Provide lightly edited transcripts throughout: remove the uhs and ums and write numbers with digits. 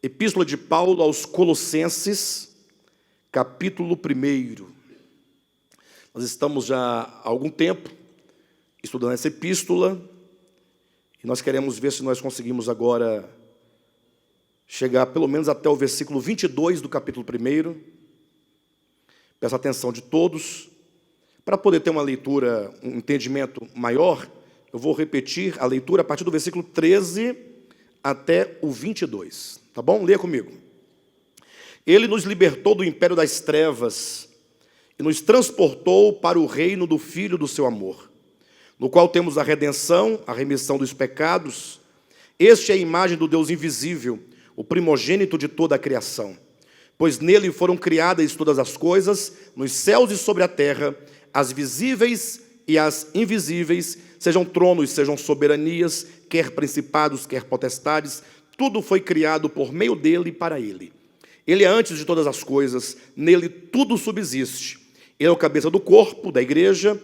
Epístola de Paulo aos Colossenses, capítulo 1. Nós estamos já há algum tempo estudando essa epístola e nós queremos ver se nós conseguimos agora chegar pelo menos até o versículo 22 do capítulo 1. Peço a atenção de todos. Para poder ter uma leitura, um entendimento maior, eu vou repetir a leitura a partir do versículo 13 até o 22. Tá bom? Leia comigo. Ele nos libertou do império das trevas e nos transportou para o reino do Filho do seu amor, no qual temos a redenção, a remissão dos pecados. Este é a imagem do Deus invisível, o primogênito de toda a criação. Pois nele foram criadas todas as coisas, nos céus e sobre a terra, as visíveis e as invisíveis, sejam tronos, sejam soberanias, quer principados, quer potestades, tudo foi criado por meio dele e para ele. Ele é antes de todas as coisas, nele tudo subsiste. Ele é o cabeça do corpo, da igreja,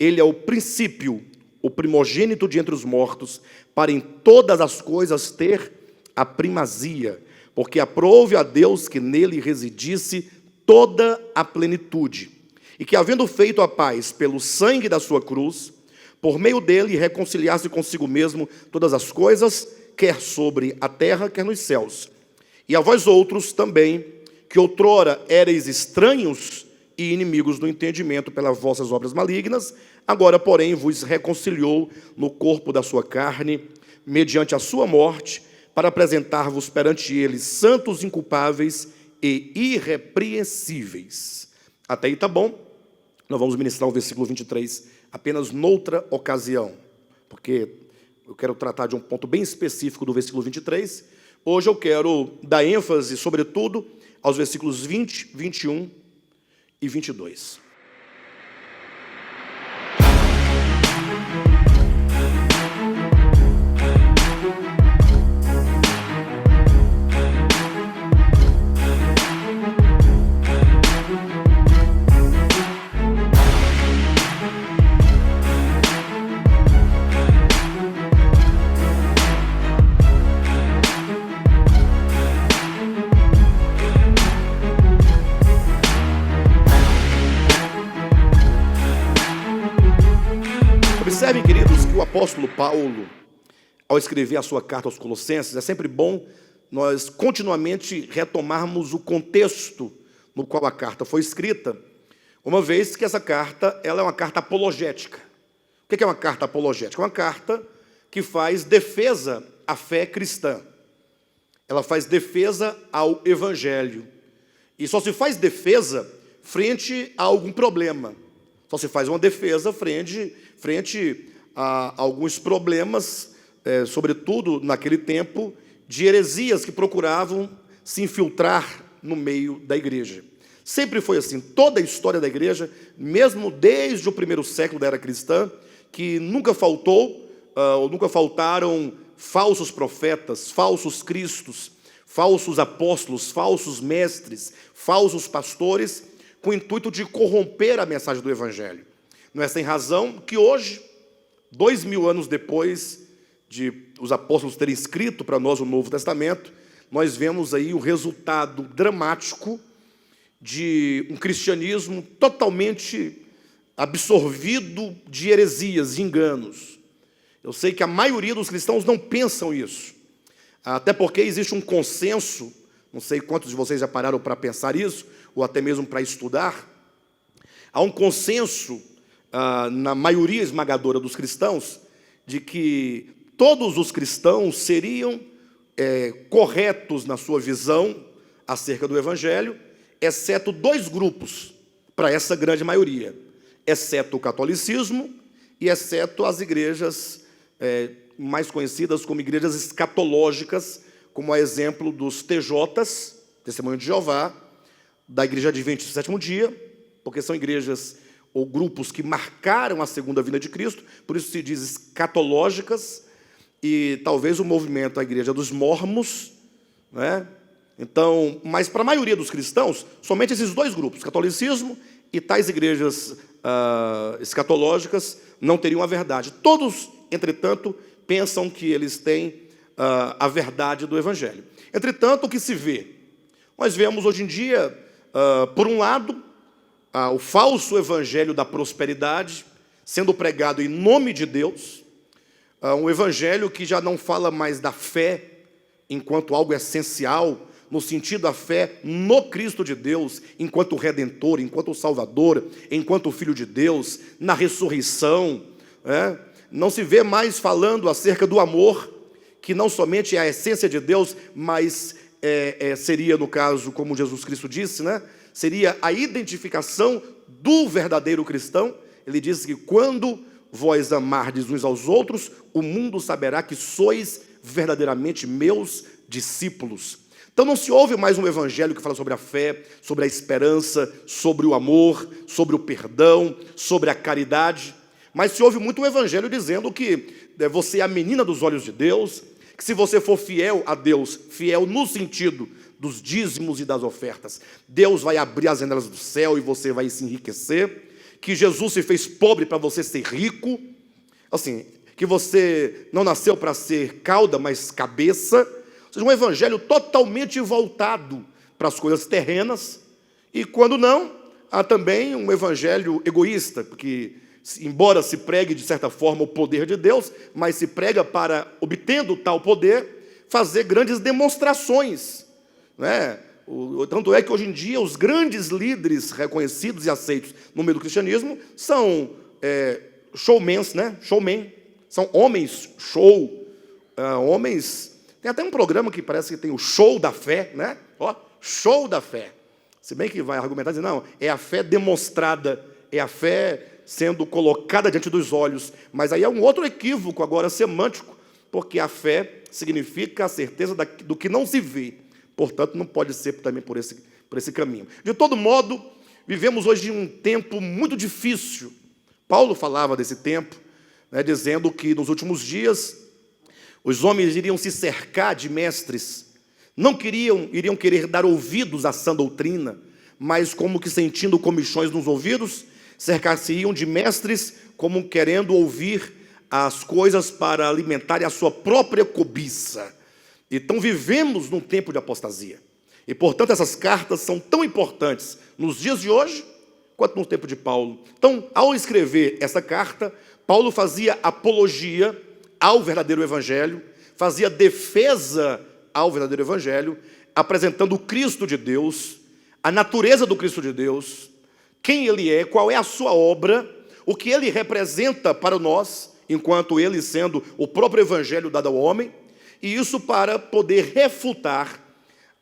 ele é o princípio, o primogênito de entre os mortos, para em todas as coisas ter a primazia, porque aprouve a Deus que nele residisse toda a plenitude, e que, havendo feito a paz pelo sangue da sua cruz, por meio dele reconciliasse consigo mesmo todas as coisas, quer sobre a terra, quer nos céus. E a vós outros também, que outrora éreis estranhos e inimigos do entendimento pelas vossas obras malignas, agora, porém, vos reconciliou no corpo da sua carne, mediante a sua morte, para apresentar-vos perante ele santos, inculpáveis e irrepreensíveis. Até aí tá bom. Nós vamos ministrar o versículo 23 apenas noutra ocasião, porque eu quero tratar de um ponto bem específico do versículo 23. Hoje eu quero dar ênfase, sobretudo, aos versículos 20, 21 e 22. Observem, queridos, que o apóstolo Paulo, ao escrever a sua carta aos Colossenses, é sempre bom nós continuamente retomarmos o contexto no qual a carta foi escrita, uma vez que essa carta ela é uma carta apologética. O que é uma carta apologética? É uma carta que faz defesa à fé cristã. Ela faz defesa ao evangelho. E só se faz defesa frente a algum problema. Só se faz uma defesa frente a alguns problemas, sobretudo naquele tempo, de heresias que procuravam se infiltrar no meio da igreja. Sempre foi assim, toda a história da igreja, mesmo desde o primeiro século da era cristã, que nunca faltaram falsos profetas, falsos cristos, falsos apóstolos, falsos mestres, falsos pastores, com o intuito de corromper a mensagem do evangelho. Não é sem razão que hoje, 2000 anos depois de os apóstolos terem escrito para nós o Novo Testamento, nós vemos aí o resultado dramático de um cristianismo totalmente absorvido de heresias, de enganos. Eu sei que a maioria dos cristãos não pensam isso, até porque existe um consenso, não sei quantos de vocês já pararam para pensar isso, ou até mesmo para estudar. Há um consenso na maioria esmagadora dos cristãos, de que todos os cristãos seriam corretos na sua visão acerca do evangelho, exceto dois grupos, para essa grande maioria, exceto o catolicismo e exceto as igrejas mais conhecidas como igrejas escatológicas, como a exemplo dos TJs, Testemunho de Jeová, da Igreja Adventista do Sétimo Dia, porque são igrejas ou grupos que marcaram a segunda vinda de Cristo, por isso se diz escatológicas, e talvez o movimento, a igreja dos mormons, né? Então, mas para a maioria dos cristãos, somente esses dois grupos, catolicismo e tais igrejas escatológicas, não teriam a verdade. Todos, entretanto, pensam que eles têm a verdade do evangelho. Entretanto, o que se vê? Nós vemos hoje em dia, por um lado, o falso evangelho da prosperidade sendo pregado em nome de Deus, um evangelho que já não fala mais da fé enquanto algo essencial, no sentido da fé no Cristo de Deus, enquanto Redentor, enquanto Salvador, enquanto Filho de Deus, na ressurreição. Não se vê mais falando acerca do amor, que não somente é a essência de Deus, mas seria, no caso, como Jesus Cristo disse, seria a identificação do verdadeiro cristão. Ele diz que quando vós amardes uns aos outros, o mundo saberá que sois verdadeiramente meus discípulos. Então não se ouve mais um evangelho que fala sobre a fé, sobre a esperança, sobre o amor, sobre o perdão, sobre a caridade, mas se ouve muito um evangelho dizendo que você é a menina dos olhos de Deus, que se você for fiel a Deus, fiel no sentido dos dízimos e das ofertas, Deus vai abrir as janelas do céu e você vai se enriquecer, que Jesus se fez pobre para você ser rico, assim, que você não nasceu para ser cauda, mas cabeça. Ou seja, um evangelho totalmente voltado para as coisas terrenas, e quando não, há também um evangelho egoísta, porque embora se pregue de certa forma o poder de Deus, mas se prega para, obtendo tal poder, fazer grandes demonstrações, Tanto é que hoje em dia os grandes líderes reconhecidos e aceitos no meio do cristianismo são showmen, são homens show, homens. Tem até um programa que parece que tem o show da fé, show da fé. Se bem que vai argumentar dizendo, não, é a fé demonstrada, é a fé sendo colocada diante dos olhos. Mas aí é um outro equívoco agora semântico, porque a fé significa a certeza do que não se vê. Portanto, não pode ser também por esse caminho. De todo modo, vivemos hoje um tempo muito difícil. Paulo falava desse tempo, dizendo que nos últimos dias os homens iriam se cercar de mestres, não iriam querer dar ouvidos à sã doutrina, mas como que sentindo comichões nos ouvidos, cercar-se-iam de mestres como querendo ouvir as coisas para alimentarem a sua própria cobiça. Então vivemos num tempo de apostasia. E, portanto, essas cartas são tão importantes nos dias de hoje, quanto no tempo de Paulo. Então, ao escrever essa carta, Paulo fazia apologia ao verdadeiro evangelho, fazia defesa ao verdadeiro evangelho, apresentando o Cristo de Deus, a natureza do Cristo de Deus, quem ele é, qual é a sua obra, o que ele representa para nós, enquanto ele sendo o próprio evangelho dado ao homem, e isso para poder refutar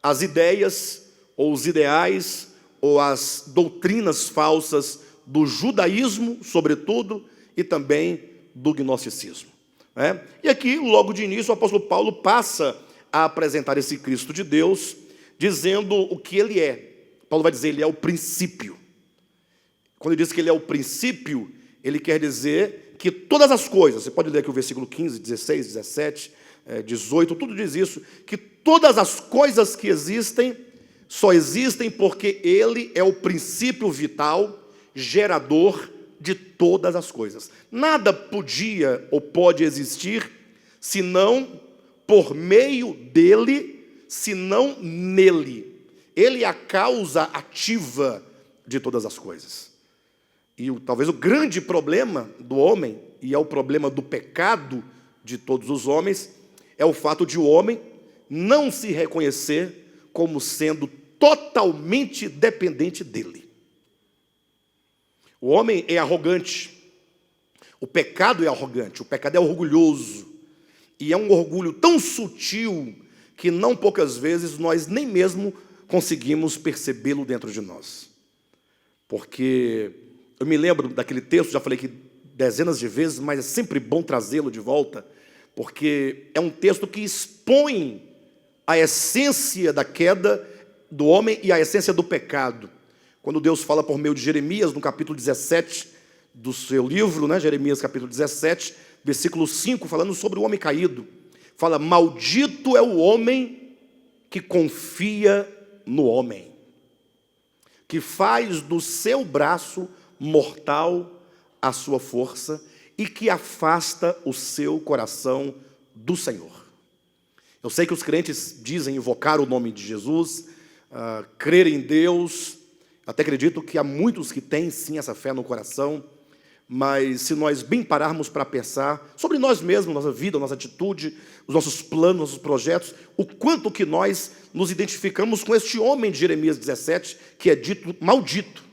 as ideias, ou os ideais, ou as doutrinas falsas do judaísmo, sobretudo, e também do gnosticismo. E aqui, logo de início, o apóstolo Paulo passa a apresentar esse Cristo de Deus, dizendo o que ele é. Paulo vai dizer, ele é o princípio. Quando ele diz que ele é o princípio, ele quer dizer que todas as coisas, você pode ler aqui o versículo 15, 16, 17, 18, tudo diz isso, que todas as coisas que existem, só existem porque ele é o princípio vital, gerador de todas as coisas. Nada podia ou pode existir, senão por meio dele, senão nele. Ele é a causa ativa de todas as coisas. E talvez o grande problema do homem, e é o problema do pecado de todos os homens, é o fato de o homem não se reconhecer como sendo totalmente dependente dele. O homem é arrogante, o pecado é arrogante, o pecado é orgulhoso, e é um orgulho tão sutil que não poucas vezes nós nem mesmo conseguimos percebê-lo dentro de nós. Porque eu me lembro daquele texto, já falei aqui dezenas de vezes, mas é sempre bom trazê-lo de volta, porque é um texto que expõe a essência da queda do homem e a essência do pecado. Quando Deus fala por meio de Jeremias, no capítulo 17 do seu livro, Jeremias capítulo 17, versículo 5, falando sobre o homem caído, fala, maldito é o homem que confia no homem, que faz do seu braço mortal a sua força, e que afasta o seu coração do Senhor. Eu sei que os crentes dizem invocar o nome de Jesus, crer em Deus. Até acredito que há muitos que têm sim essa fé no coração, mas se nós bem pararmos para pensar sobre nós mesmos, nossa vida, nossa atitude, os nossos planos, nossos projetos, o quanto que nós nos identificamos com este homem de Jeremias 17, que é dito maldito.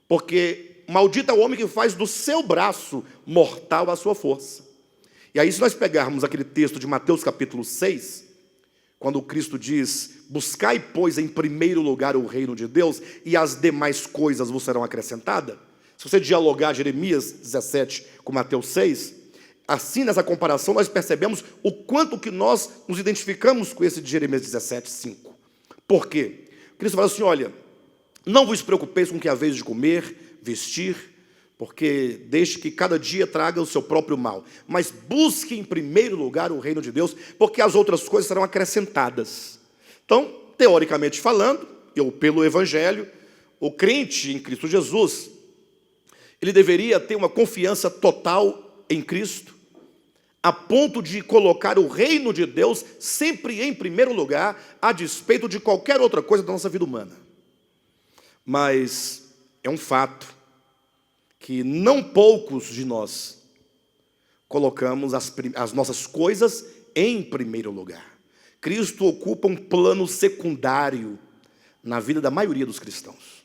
Porque maldito é o homem que faz do seu braço mortal a sua força. E aí, se nós pegarmos aquele texto de Mateus capítulo 6, quando Cristo diz: buscai, pois, em primeiro lugar o reino de Deus, e as demais coisas vos serão acrescentadas. Se você dialogar Jeremias 17 com Mateus 6, assim nessa comparação nós percebemos o quanto que nós nos identificamos com esse de Jeremias 17, 5. Por quê? Cristo fala assim: olha, não vos preocupeis com o que é vez de comer, vestir, porque deixe que cada dia traga o seu próprio mal, mas busque em primeiro lugar o reino de Deus, porque as outras coisas serão acrescentadas. Então, teoricamente falando, pelo Evangelho, o crente em Cristo Jesus, ele deveria ter uma confiança total em Cristo, a ponto de colocar o reino de Deus sempre em primeiro lugar, a despeito de qualquer outra coisa da nossa vida humana. Mas é um fato que não poucos de nós colocamos as nossas coisas em primeiro lugar. Cristo ocupa um plano secundário na vida da maioria dos cristãos.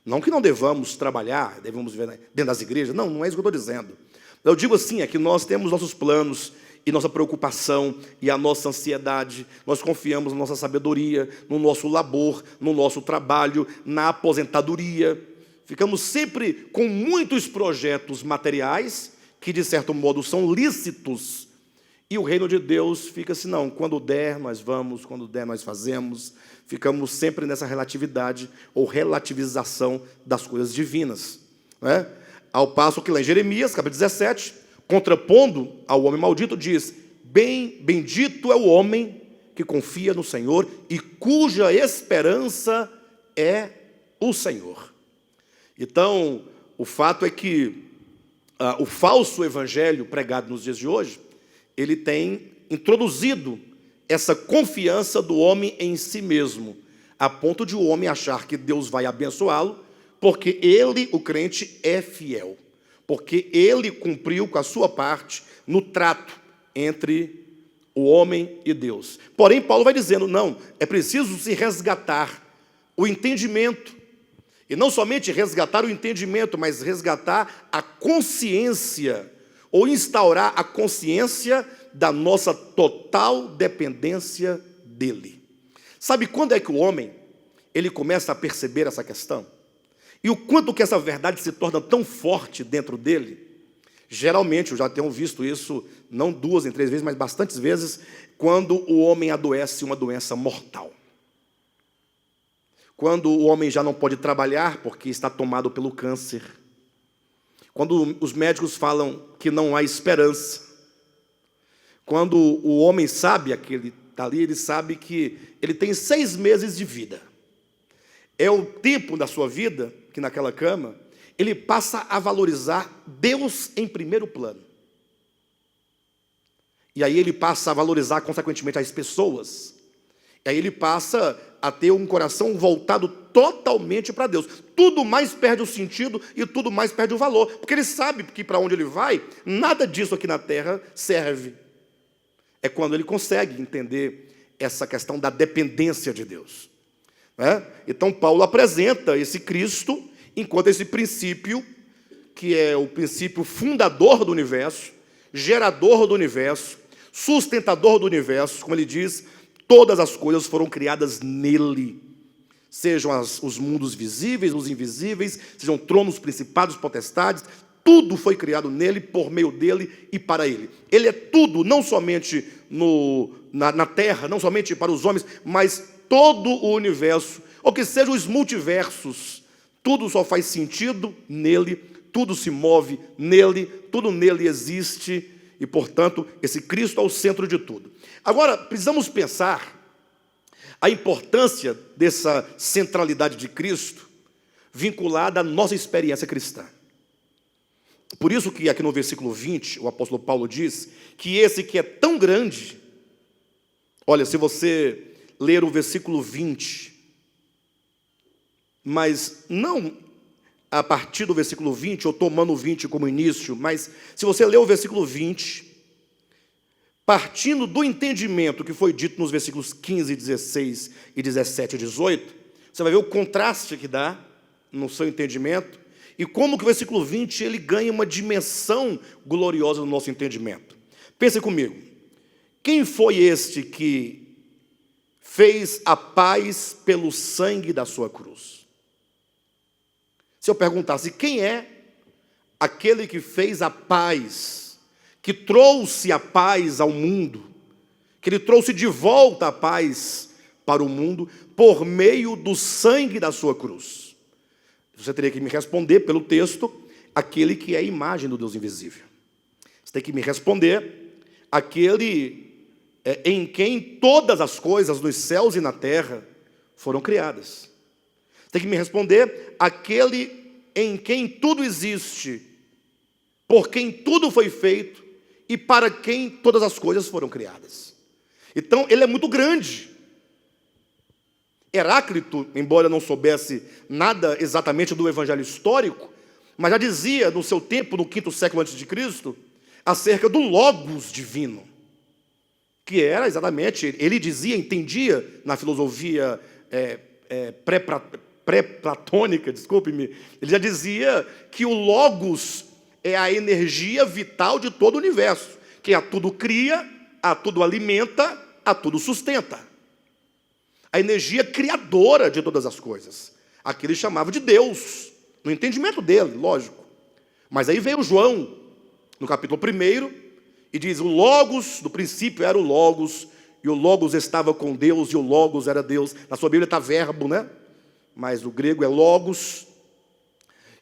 Não que não devamos trabalhar, devemos viver dentro das igrejas, não é isso que eu estou dizendo. Eu digo assim, é que nós temos nossos planos e nossa preocupação e a nossa ansiedade, nós confiamos na nossa sabedoria, no nosso labor, no nosso trabalho, na aposentadoria. Ficamos sempre com muitos projetos materiais, que de certo modo são lícitos, e o reino de Deus fica assim: não, quando der nós vamos, quando der nós fazemos. Ficamos sempre nessa relatividade ou relativização das coisas divinas, né? Ao passo que lá em Jeremias, capítulo 17, contrapondo ao homem maldito, diz: bendito é o homem que confia no Senhor e cuja esperança é o Senhor. Então, o fato é que o falso evangelho pregado nos dias de hoje, ele tem introduzido essa confiança do homem em si mesmo, a ponto de o homem achar que Deus vai abençoá-lo, porque ele, o crente, é fiel, porque ele cumpriu com a sua parte no trato entre o homem e Deus. Porém, Paulo vai dizendo: não, é preciso se resgatar o entendimento, e não somente resgatar o entendimento, mas resgatar a consciência, ou instaurar a consciência da nossa total dependência dele. Sabe quando é que o homem ele começa a perceber essa questão? E o quanto que essa verdade se torna tão forte dentro dele? Geralmente, eu já tenho visto isso, não 2 nem 3 vezes, mas bastantes vezes, quando o homem adoece uma doença mortal. Quando o homem já não pode trabalhar porque está tomado pelo câncer. Quando os médicos falam que não há esperança. Quando o homem sabe que ele está ali, ele sabe que ele tem 6 meses de vida. É o tempo da sua vida que naquela cama ele passa a valorizar Deus em primeiro plano. E aí ele passa a valorizar, consequentemente, as pessoas. E aí ele passa a ter um coração voltado totalmente para Deus. Tudo mais perde o sentido e tudo mais perde o valor. Porque ele sabe que para onde ele vai, nada disso aqui na terra serve. É quando ele consegue entender essa questão da dependência de Deus. Então Paulo apresenta esse Cristo enquanto esse princípio, que é o princípio fundador do universo, gerador do universo, sustentador do universo, como ele diz, todas as coisas foram criadas nele, sejam os mundos visíveis, os invisíveis, sejam tronos, principados, potestades, tudo foi criado nele, por meio dele e para ele. Ele é tudo, não somente na terra, não somente para os homens, mas todo o universo, ou que sejam os multiversos, tudo só faz sentido nele, tudo se move nele, tudo nele existe, e portanto, esse Cristo é o centro de tudo. Agora, precisamos pensar a importância dessa centralidade de Cristo vinculada à nossa experiência cristã. Por isso que aqui no versículo 20, o apóstolo Paulo diz que esse que é tão grande, Olha, se você ler o versículo 20, mas não a partir do versículo 20, ou tomando o 20 como início, mas se você ler o versículo 20, partindo do entendimento que foi dito nos versículos 15, 16 e 17 e 18, você vai ver o contraste que dá no seu entendimento e como que o versículo 20 ele ganha uma dimensão gloriosa no nosso entendimento. Pense comigo, quem foi este que fez a paz pelo sangue da sua cruz? Se eu perguntasse quem é aquele que fez a paz, que trouxe a paz ao mundo, que ele trouxe de volta a paz para o mundo por meio do sangue da sua cruz, você teria que me responder pelo texto, aquele que é a imagem do Deus invisível. Você tem que me responder, aquele em quem todas as coisas nos céus e na terra foram criadas. Você tem que me responder, aquele em quem tudo existe, por quem tudo foi feito e para quem todas as coisas foram criadas. Então, ele é muito grande. Heráclito, embora não soubesse nada exatamente do evangelho histórico, mas já dizia no seu tempo, no 5º século antes de Cristo, acerca do Logos divino, que era exatamente, ele dizia, entendia na filosofia pré-platônica, desculpe-me, ele já dizia que o Logos é a energia vital de todo o universo, que a tudo cria, a tudo alimenta, a tudo sustenta. A energia criadora de todas as coisas. Aqui ele chamava de Deus, no entendimento dele, lógico. Mas aí veio João, no capítulo 1, e diz, o Logos, do princípio era o Logos, e o Logos estava com Deus, e o Logos era Deus. Na sua Bíblia está verbo, né? Mas o grego é Logos.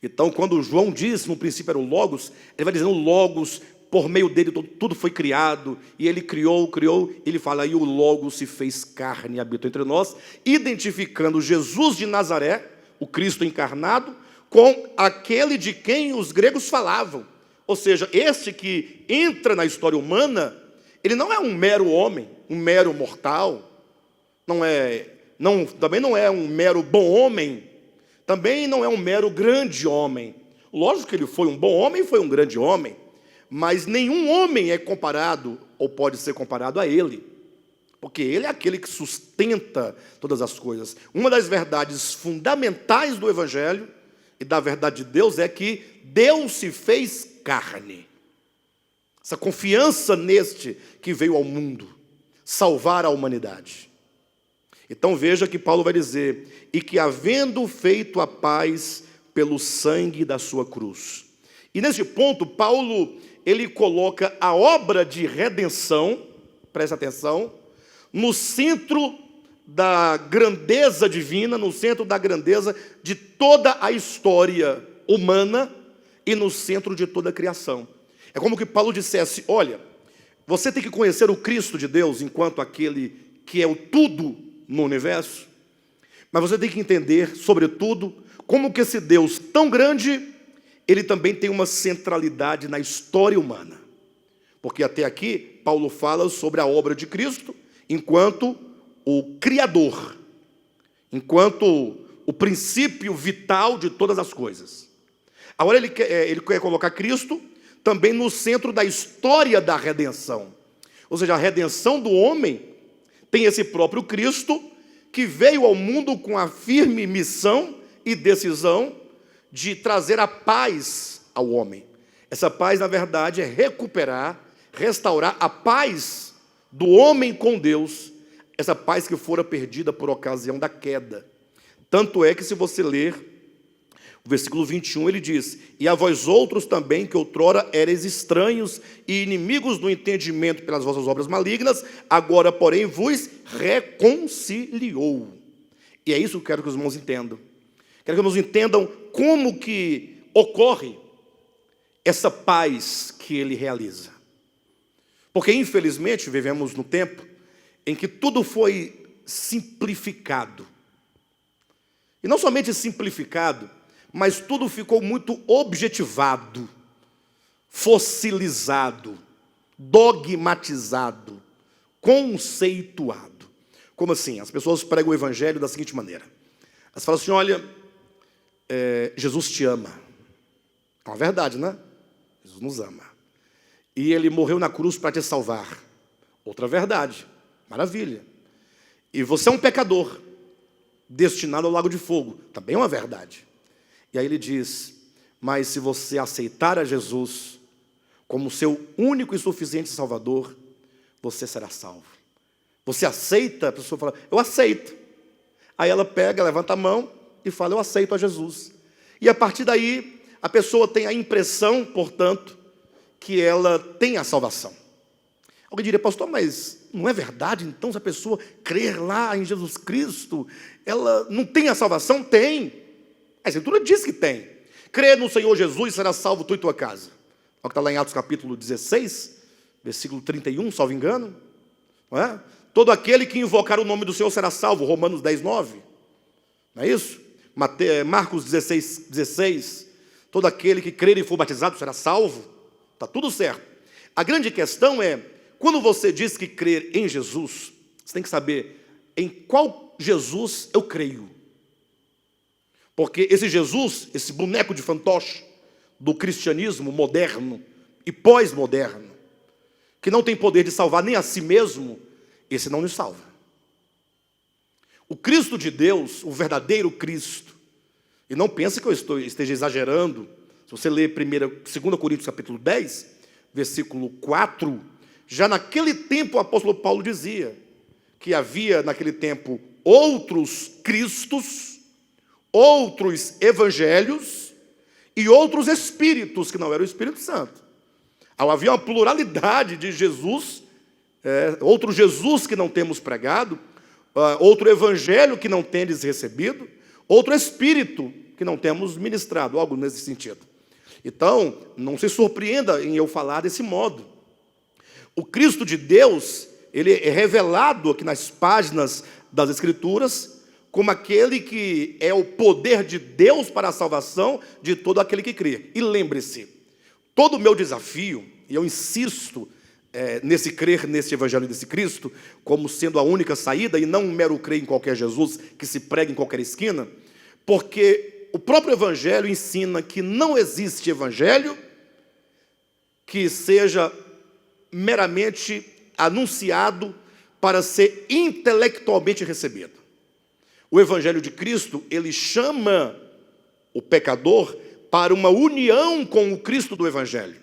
Então, quando João diz, no princípio era o Logos, ele vai dizendo o Logos, por meio dele tudo foi criado, e ele criou, ele fala, e o Logos se fez carne e habitou entre nós, identificando Jesus de Nazaré, o Cristo encarnado, com aquele de quem os gregos falavam. Ou seja, este que entra na história humana, ele não é um mero homem, um mero mortal, também não é um mero bom homem, também não é um mero grande homem. Lógico que ele foi um bom homem e foi um grande homem, mas nenhum homem é comparado, ou pode ser comparado a ele, porque ele é aquele que sustenta todas as coisas. Uma das verdades fundamentais do Evangelho e da verdade de Deus é que Deus se fez carne. Essa confiança neste que veio ao mundo, salvar a humanidade. Então veja que Paulo vai dizer, e que havendo feito a paz pelo sangue da sua cruz. E nesse ponto, Paulo, ele coloca a obra de redenção, presta atenção, no centro da grandeza divina, no centro da grandeza de toda a história humana e no centro de toda a criação. É como que Paulo dissesse, olha, você tem que conhecer o Cristo de Deus enquanto aquele que é o tudo no universo, mas você tem que entender, sobretudo, como que esse Deus tão grande, ele também tem uma centralidade na história humana. Porque até aqui, Paulo fala sobre a obra de Cristo, enquanto o Criador, enquanto o princípio vital de todas as coisas. Agora ele quer colocar Cristo também no centro da história da redenção. Ou seja, a redenção do homem tem esse próprio Cristo que veio ao mundo com a firme missão e decisão de trazer a paz ao homem. Essa paz, na verdade, é recuperar, restaurar a paz do homem com Deus, essa paz que fora perdida por ocasião da queda. Tanto é que, se você ler o versículo 21, ele diz, e a vós outros também, que outrora eres estranhos e inimigos do entendimento pelas vossas obras malignas, agora, porém, vos reconciliou. E é isso que eu quero que os irmãos entendam. Quero que os irmãos entendam como que ocorre essa paz que ele realiza. Porque, infelizmente, vivemos no tempo em que tudo foi simplificado. E não somente simplificado, mas tudo ficou muito objetivado, fossilizado, dogmatizado, conceituado. Como assim? As pessoas pregam o evangelho da seguinte maneira. Elas falam assim, olha, Jesus te ama. É uma verdade, né? Jesus nos ama. E ele morreu na cruz para te salvar. Outra verdade. Maravilha. E você é um pecador, destinado ao lago de fogo. Também é uma verdade. E aí ele diz, mas se você aceitar a Jesus como seu único e suficiente Salvador, você será salvo. Você aceita? A pessoa fala, eu aceito. Aí ela pega, levanta a mão e fala, eu aceito a Jesus. E a partir daí, a pessoa tem a impressão, portanto, que ela tem a salvação. Alguém diria, pastor, mas não é verdade? Então, se a pessoa crer lá em Jesus Cristo, ela não tem a salvação? Tem. A Escritura diz que tem. Crê no Senhor Jesus e será salvo tu e tua casa. Olha o que está lá em Atos capítulo 16, versículo 31, salvo engano. Não é? Todo aquele que invocar o nome do Senhor será salvo. Romanos 10, 9. Não é isso? Marcos 16, 16. Todo aquele que crer e for batizado será salvo. Está tudo certo. A grande questão é, quando você diz que crer em Jesus, você tem que saber em qual Jesus eu creio. Porque esse Jesus, esse boneco de fantoche do cristianismo moderno e pós-moderno, que não tem poder de salvar nem a si mesmo, esse não nos salva. O Cristo de Deus, o verdadeiro Cristo, e não pense que eu esteja exagerando, se você ler 2 Coríntios capítulo 10, versículo 4, já naquele tempo o apóstolo Paulo dizia que havia naquele tempo outros Cristos, outros evangelhos e outros espíritos, que não era o Espírito Santo. Havia uma pluralidade de Jesus, outro Jesus que não temos pregado, outro evangelho que não tendes recebido, outro espírito que não temos ministrado, algo nesse sentido. Então, não se surpreenda em eu falar desse modo. O Cristo de Deus, ele é revelado aqui nas páginas das Escrituras como aquele que é o poder de Deus para a salvação de todo aquele que crê. E lembre-se, todo o meu desafio, e eu insisto nesse crer nesse evangelho desse Cristo, como sendo a única saída, e não um mero crer em qualquer Jesus que se prega em qualquer esquina, porque o próprio evangelho ensina que não existe evangelho que seja meramente anunciado para ser intelectualmente recebido. O evangelho de Cristo, ele chama o pecador para uma união com o Cristo do evangelho.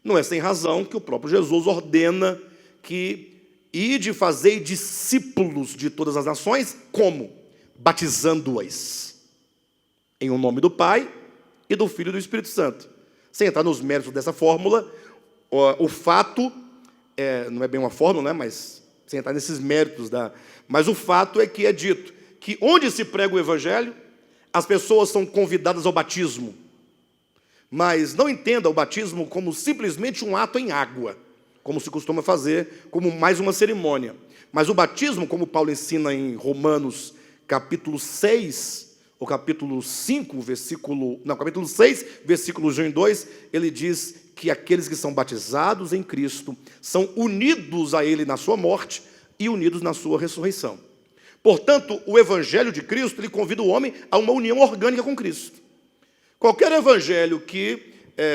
Não é sem razão que o próprio Jesus ordena que ide fazei discípulos de todas as nações, como? Batizando-as em o nome do Pai e do Filho e do Espírito Santo. Sem entrar nos méritos dessa fórmula, o fato, não é bem uma fórmula, né, mas sem entrar nesses méritos, mas o fato é que é dito que onde se prega o evangelho, as pessoas são convidadas ao batismo. Mas não entenda o batismo como simplesmente um ato em água, como se costuma fazer, como mais uma cerimônia. Mas o batismo, como Paulo ensina em Romanos capítulo 6, ou capítulo 5, capítulo 6, versículos 1 e 2, ele diz que aqueles que são batizados em Cristo são unidos a Ele na sua morte e unidos na sua ressurreição. Portanto, o evangelho de Cristo, ele convida o homem a uma união orgânica com Cristo. Qualquer evangelho que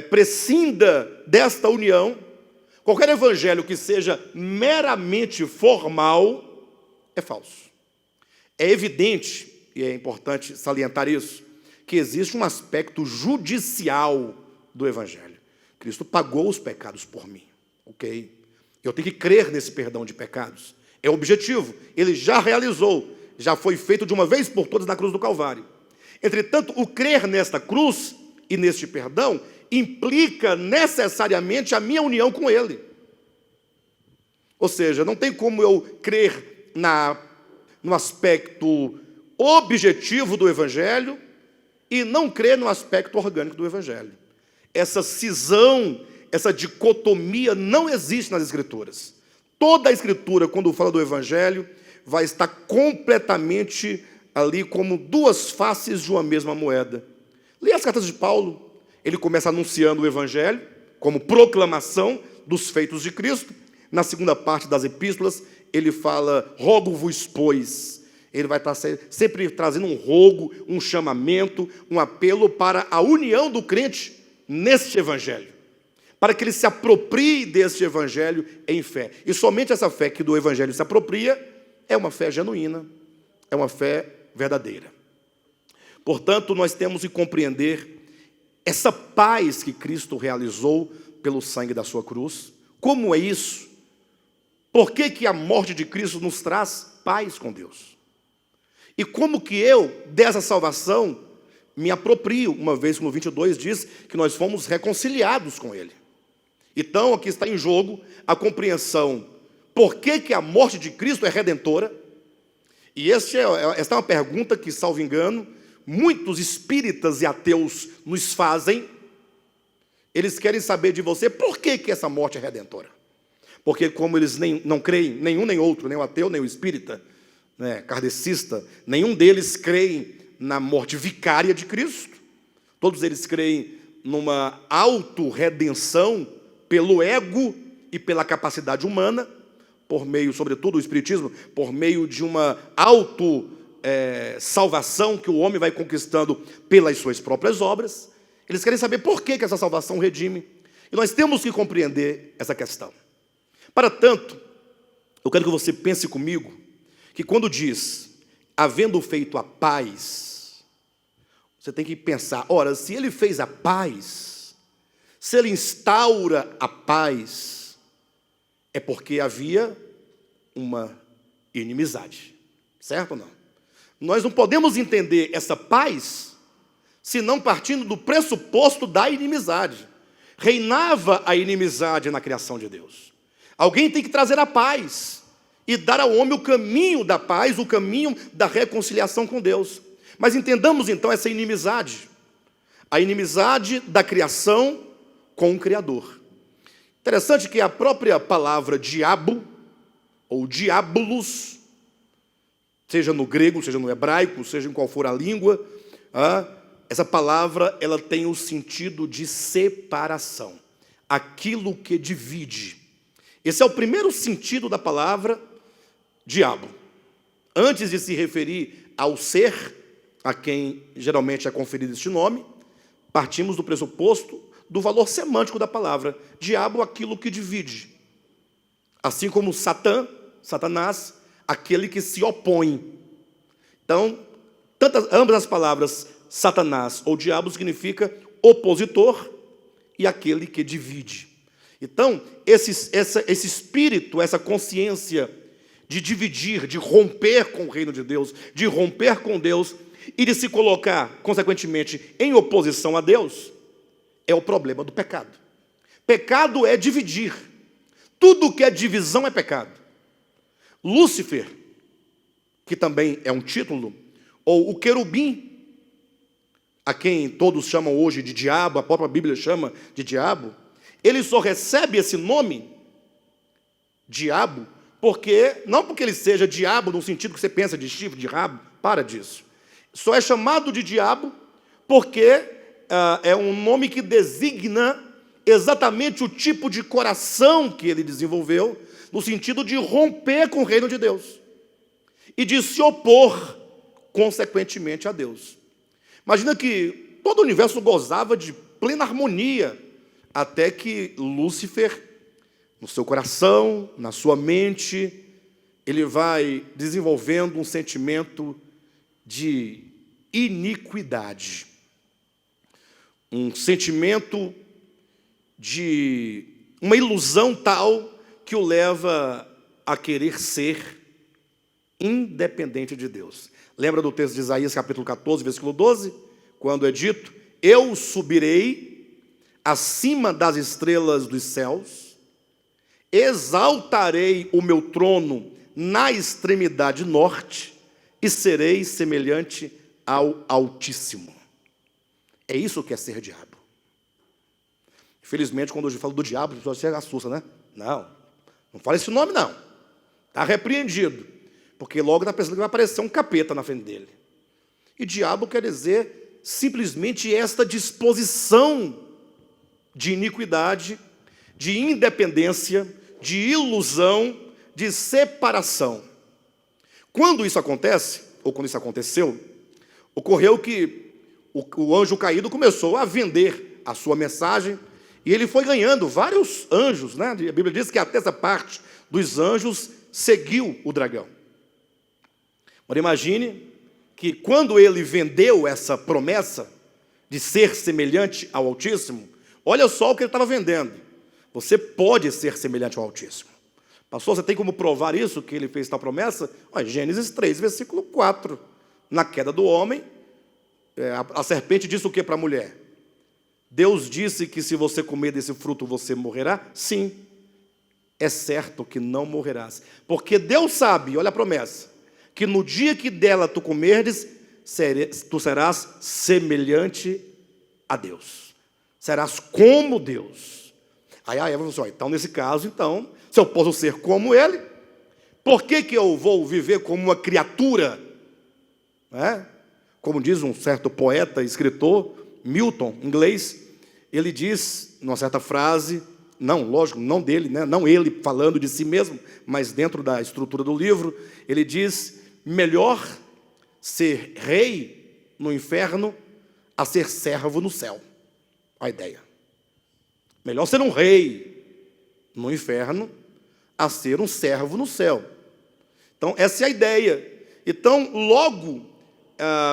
prescinda desta união, qualquer evangelho que seja meramente formal, é falso. É evidente, e é importante salientar isso, que existe um aspecto judicial do evangelho. Cristo pagou os pecados por mim, ok? Eu tenho que crer nesse perdão de pecados. É o objetivo. Ele já realizou, já foi feito de uma vez por todas na cruz do Calvário. Entretanto, o crer nesta cruz e neste perdão implica necessariamente a minha união com Ele. Ou seja, não tem como eu crer no aspecto objetivo do Evangelho e não crer no aspecto orgânico do Evangelho. Essa cisão, essa dicotomia não existe nas Escrituras. Toda a Escritura, quando fala do Evangelho, vai estar completamente ali como duas faces de uma mesma moeda. Leia as cartas de Paulo, ele começa anunciando o Evangelho como proclamação dos feitos de Cristo. Na segunda parte das epístolas, ele fala, rogo-vos, pois. Ele vai estar sempre trazendo um rogo, um chamamento, um apelo para a união do crente neste evangelho, para que ele se aproprie deste evangelho em fé. E somente essa fé que do evangelho se apropria é uma fé genuína, é uma fé verdadeira. Portanto, nós temos que compreender essa paz que Cristo realizou pelo sangue da sua cruz. Como é isso? Por que que a morte de Cristo nos traz paz com Deus? E como que eu, dessa salvação, me aproprio, uma vez que no 22 diz que nós fomos reconciliados com Ele. Então, aqui está em jogo a compreensão, por que que a morte de Cristo é redentora? E esta é uma pergunta que, salvo engano, muitos espíritas e ateus nos fazem. Eles querem saber de você, por que que essa morte é redentora? Porque como eles não creem, nenhum nem outro, nem o ateu, nem o espírita, né, kardecista, nenhum deles creem na morte vicária de Cristo. Todos eles creem numa autorredenção pelo ego e pela capacidade humana, por meio, sobretudo o espiritismo, por meio de uma salvação que o homem vai conquistando pelas suas próprias obras. Eles querem saber por que que essa salvação redime. E nós temos que compreender essa questão. Para tanto, eu quero que você pense comigo que quando diz, havendo feito a paz, você tem que pensar, ora, se ele fez a paz, se ele instaura a paz, é porque havia uma inimizade, certo ou não? Nós não podemos entender essa paz, senão partindo do pressuposto da inimizade. Reinava a inimizade na criação de Deus. Alguém tem que trazer a paz e dar ao homem o caminho da paz, o caminho da reconciliação com Deus. Mas entendamos então essa inimizade, a inimizade da criação com o Criador. Interessante que a própria palavra diabo, ou diabolos, seja no grego, seja no hebraico, seja em qual for a língua, essa palavra ela tem o sentido de separação, aquilo que divide. Esse é o primeiro sentido da palavra diabo. Antes de se referir ao ser, a quem geralmente é conferido este nome, partimos do pressuposto do valor semântico da palavra. Diabo, aquilo que divide. Assim como Satanás, aquele que se opõe. Então, ambas as palavras Satanás ou diabo significa opositor e aquele que divide. Então, esse espírito, essa consciência de dividir, de romper com o reino de Deus, de romper com Deus e de se colocar, consequentemente, em oposição a Deus, é o problema do pecado. Pecado é dividir. Tudo que é divisão é pecado. Lúcifer, que também é um título, ou o querubim, a quem todos chamam hoje de diabo, a própria Bíblia chama de diabo, ele só recebe esse nome, diabo, não porque ele seja diabo no sentido que você pensa de chifre, de rabo, para disso. Só é chamado de diabo porque é um nome que designa exatamente o tipo de coração que ele desenvolveu, no sentido de romper com o reino de Deus e de se opor, consequentemente, a Deus. Imagina que todo o universo gozava de plena harmonia, até que Lúcifer, no seu coração, na sua mente, ele vai desenvolvendo um sentimento de iniquidade, um sentimento de uma ilusão tal que o leva a querer ser independente de Deus. Lembra do texto de Isaías, capítulo 14, versículo 12? Quando é dito, eu subirei acima das estrelas dos céus, exaltarei o meu trono na extremidade norte e serei semelhante ao Altíssimo. É isso que é ser diabo. Infelizmente, quando eu falo do diabo, as pessoas se assustam, né? Não fala esse nome, não. Está repreendido. Porque logo está pensando que vai aparecer um capeta na frente dele. E diabo quer dizer simplesmente esta disposição de iniquidade, de independência, de ilusão, de separação. Quando isso acontece, ou quando isso aconteceu, ocorreu que o anjo caído começou a vender a sua mensagem, e ele foi ganhando vários anjos, né? A Bíblia diz que até essa parte dos anjos seguiu o dragão. Agora imagine que quando ele vendeu essa promessa de ser semelhante ao Altíssimo, olha só o que ele estava vendendo. Você pode ser semelhante ao Altíssimo. Pastor, você tem como provar isso, que ele fez tal promessa? Olha, Gênesis 3, versículo 4. Na queda do homem, a serpente disse o que para a mulher? Deus disse que se você comer desse fruto, você morrerá? Sim, é certo que não morrerás. Porque Deus sabe, olha a promessa, que no dia que dela tu comerdes, tu serás semelhante a Deus. Serás como Deus. Aí a Eva falou assim, então nesse caso, então, se eu posso ser como ele, por que eu vou viver como uma criatura? Como diz um certo poeta, escritor, Milton, inglês, ele diz, numa certa frase, não, lógico, não dele, né? Não ele falando de si mesmo, mas dentro da estrutura do livro, ele diz, melhor ser rei no inferno a ser servo no céu. A ideia. Melhor ser um rei no inferno a ser um servo no céu. Então, essa é a ideia. Então, logo,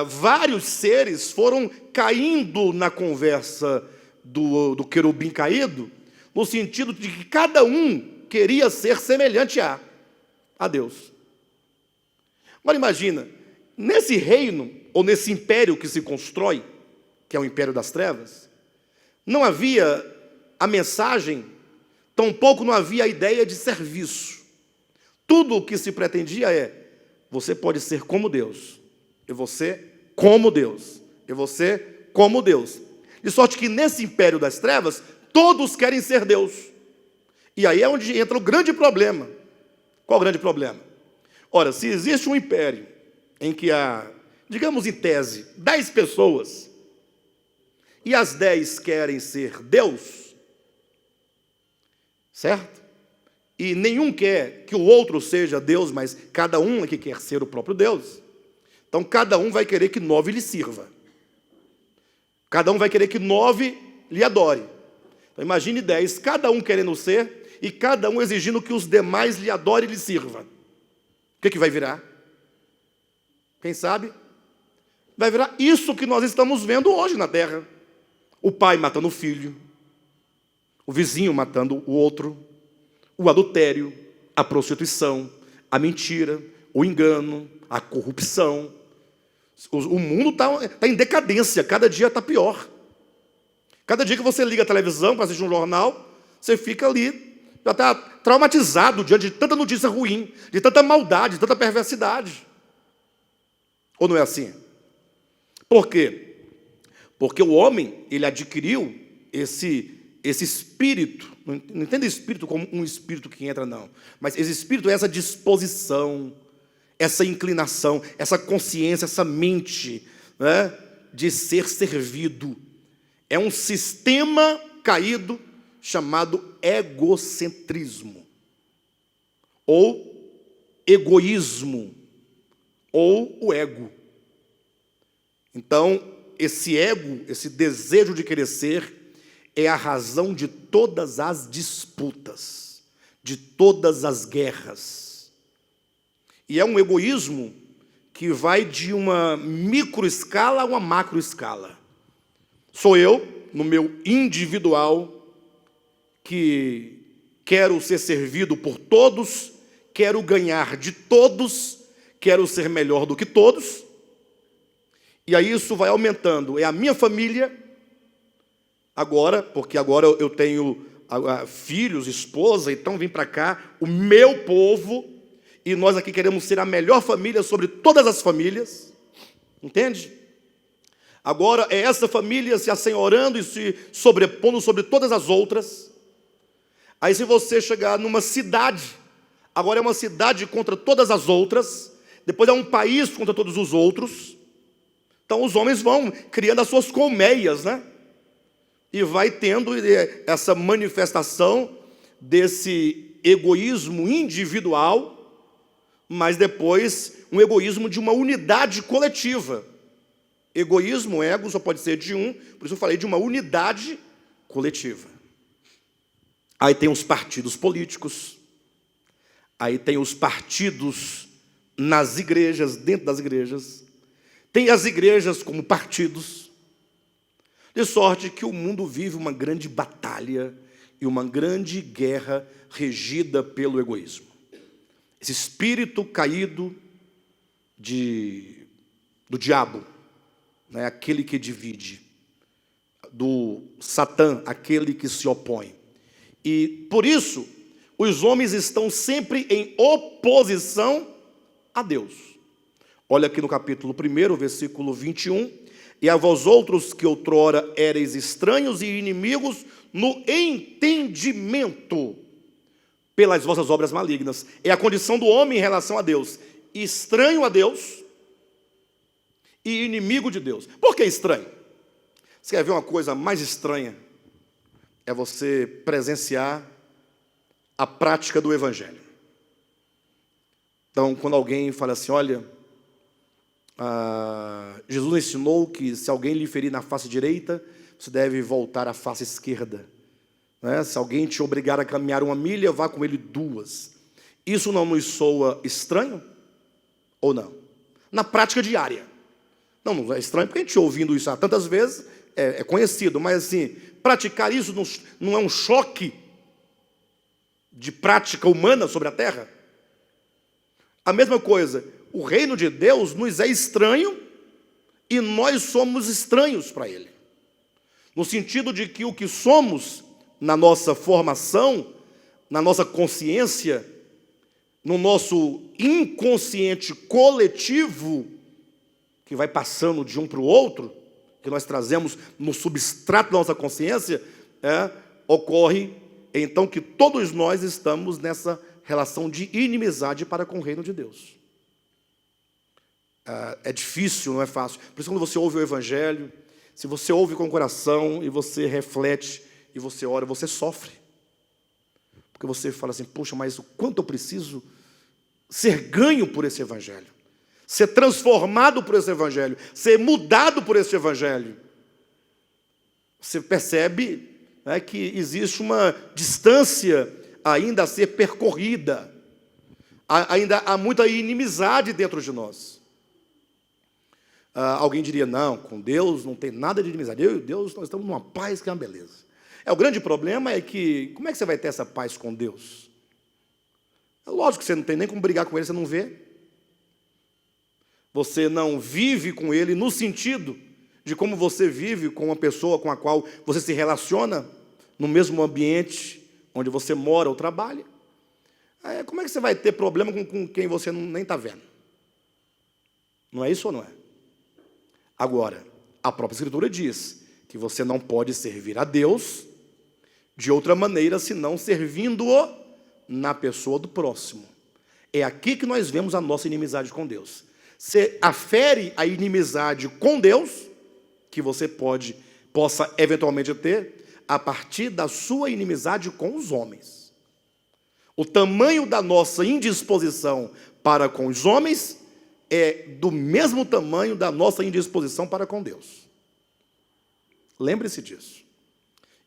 vários seres foram caindo na conversa do querubim caído, no sentido de que cada um queria ser semelhante a Deus. Agora imagina, nesse reino, ou nesse império que se constrói, que é o império das trevas, não havia a mensagem, tampouco não havia a ideia de serviço. Tudo o que se pretendia você pode ser como Deus, e você como Deus, e você como Deus. De sorte que nesse império das trevas, todos querem ser Deus. E aí é onde entra o grande problema. Qual o grande problema? Ora, se existe um império em que há, digamos em tese, 10 pessoas, e as 10 querem ser Deus, certo? E nenhum quer que o outro seja Deus, mas cada um é que quer ser o próprio Deus. Então cada um vai querer que 9 lhe sirva. Cada um vai querer que 9 lhe adore. Então imagine 10, cada um querendo ser, e cada um exigindo que os demais lhe adorem e lhe sirvam. O que vai virar? Quem sabe? Vai virar isso que nós estamos vendo hoje na terra. O pai matando o filho, o vizinho matando o outro, o adultério, a prostituição, a mentira, o engano, a corrupção. O mundo está em decadência, cada dia está pior. Cada dia que você liga a televisão para assistir um jornal, você fica ali, já está traumatizado diante de tanta notícia ruim, de tanta maldade, de tanta perversidade. Ou não é assim? Por quê? Porque o homem, ele adquiriu esse espírito, não entenda espírito como um espírito que entra, não. Mas esse espírito é essa disposição, essa inclinação, essa consciência, essa mente, né, de ser servido. É um sistema caído chamado egocentrismo, ou egoísmo, ou o ego. Então, esse ego, esse desejo de querer ser, é a razão de todas as disputas, de todas as guerras. E é um egoísmo que vai de uma microescala a uma macroescala. Sou eu, no meu individual, que quero ser servido por todos, quero ganhar de todos, quero ser melhor do que todos. E aí isso vai aumentando. É a minha família, agora, porque agora eu tenho filhos, esposa, então vim para cá, o meu povo, e nós aqui queremos ser a melhor família sobre todas as famílias, entende? Agora é essa família se assenhorando e se sobrepondo sobre todas as outras. Aí se você chegar numa cidade, agora é uma cidade contra todas as outras, depois é um país contra todos os outros. Então os homens vão criando as suas colmeias, né? E vai tendo essa manifestação desse egoísmo individual, mas depois um egoísmo de uma unidade coletiva. Egoísmo, ego, só pode ser de um, por isso eu falei de uma unidade coletiva. Aí tem os partidos políticos, aí tem os partidos nas igrejas, dentro das igrejas, tem as igrejas como partidos, de sorte que o mundo vive uma grande batalha e uma grande guerra regida pelo egoísmo. Esse espírito caído do diabo, né, aquele que divide, do Satã, aquele que se opõe. E por isso, os homens estão sempre em oposição a Deus. Olha aqui no capítulo 1, versículo 21. E a vós outros que outrora éreis estranhos e inimigos no entendimento pelas vossas obras malignas. É a condição do homem em relação a Deus. Estranho a Deus e inimigo de Deus. Por que estranho? Você quer ver uma coisa mais estranha? É você presenciar a prática do Evangelho. Então, quando alguém fala assim, olha, Jesus ensinou que se alguém lhe ferir na face direita, você deve voltar à face esquerda. Né? Se alguém te obrigar a caminhar 1 milha, vá com ele 2. Isso não nos soa estranho? Ou não? Na prática diária. Não é estranho, porque a gente ouvindo isso há tantas vezes, é conhecido, mas assim, praticar isso não é um choque de prática humana sobre a terra? A mesma coisa, o reino de Deus nos é estranho e nós somos estranhos para ele. No sentido de que o que somos na nossa formação, na nossa consciência, no nosso inconsciente coletivo, que vai passando de um para o outro, que nós trazemos no substrato da nossa consciência, ocorre então que todos nós estamos nessa relação de inimizade para com o reino de Deus. É difícil, não é fácil. Por isso, quando você ouve o Evangelho, se você ouve com o coração e você reflete e você ora, você sofre. Porque você fala assim, poxa, mas o quanto eu preciso ser ganho por esse Evangelho, ser transformado por esse Evangelho, ser mudado por esse Evangelho. Você percebe, né, que existe uma distância ainda a ser percorrida. Ainda há muita inimizade dentro de nós. Alguém diria, não, com Deus não tem nada de inimizade. Eu e Deus, nós estamos numa paz que é uma beleza. O grande problema é que, como é que você vai ter essa paz com Deus? É lógico que você não tem nem como brigar com Ele, você não vê. Você não vive com Ele no sentido de como você vive com uma pessoa com a qual você se relaciona no mesmo ambiente onde você mora ou trabalha. Como é que você vai ter problema com quem você nem está vendo? Não é isso ou não é? Agora, a própria Escritura diz que você não pode servir a Deus de outra maneira senão servindo-o na pessoa do próximo. É aqui que nós vemos a nossa inimizade com Deus. Você afere a inimizade com Deus, que você possa eventualmente ter, a partir da sua inimizade com os homens. O tamanho da nossa indisposição para com os homens é do mesmo tamanho da nossa indisposição para com Deus. Lembre-se disso.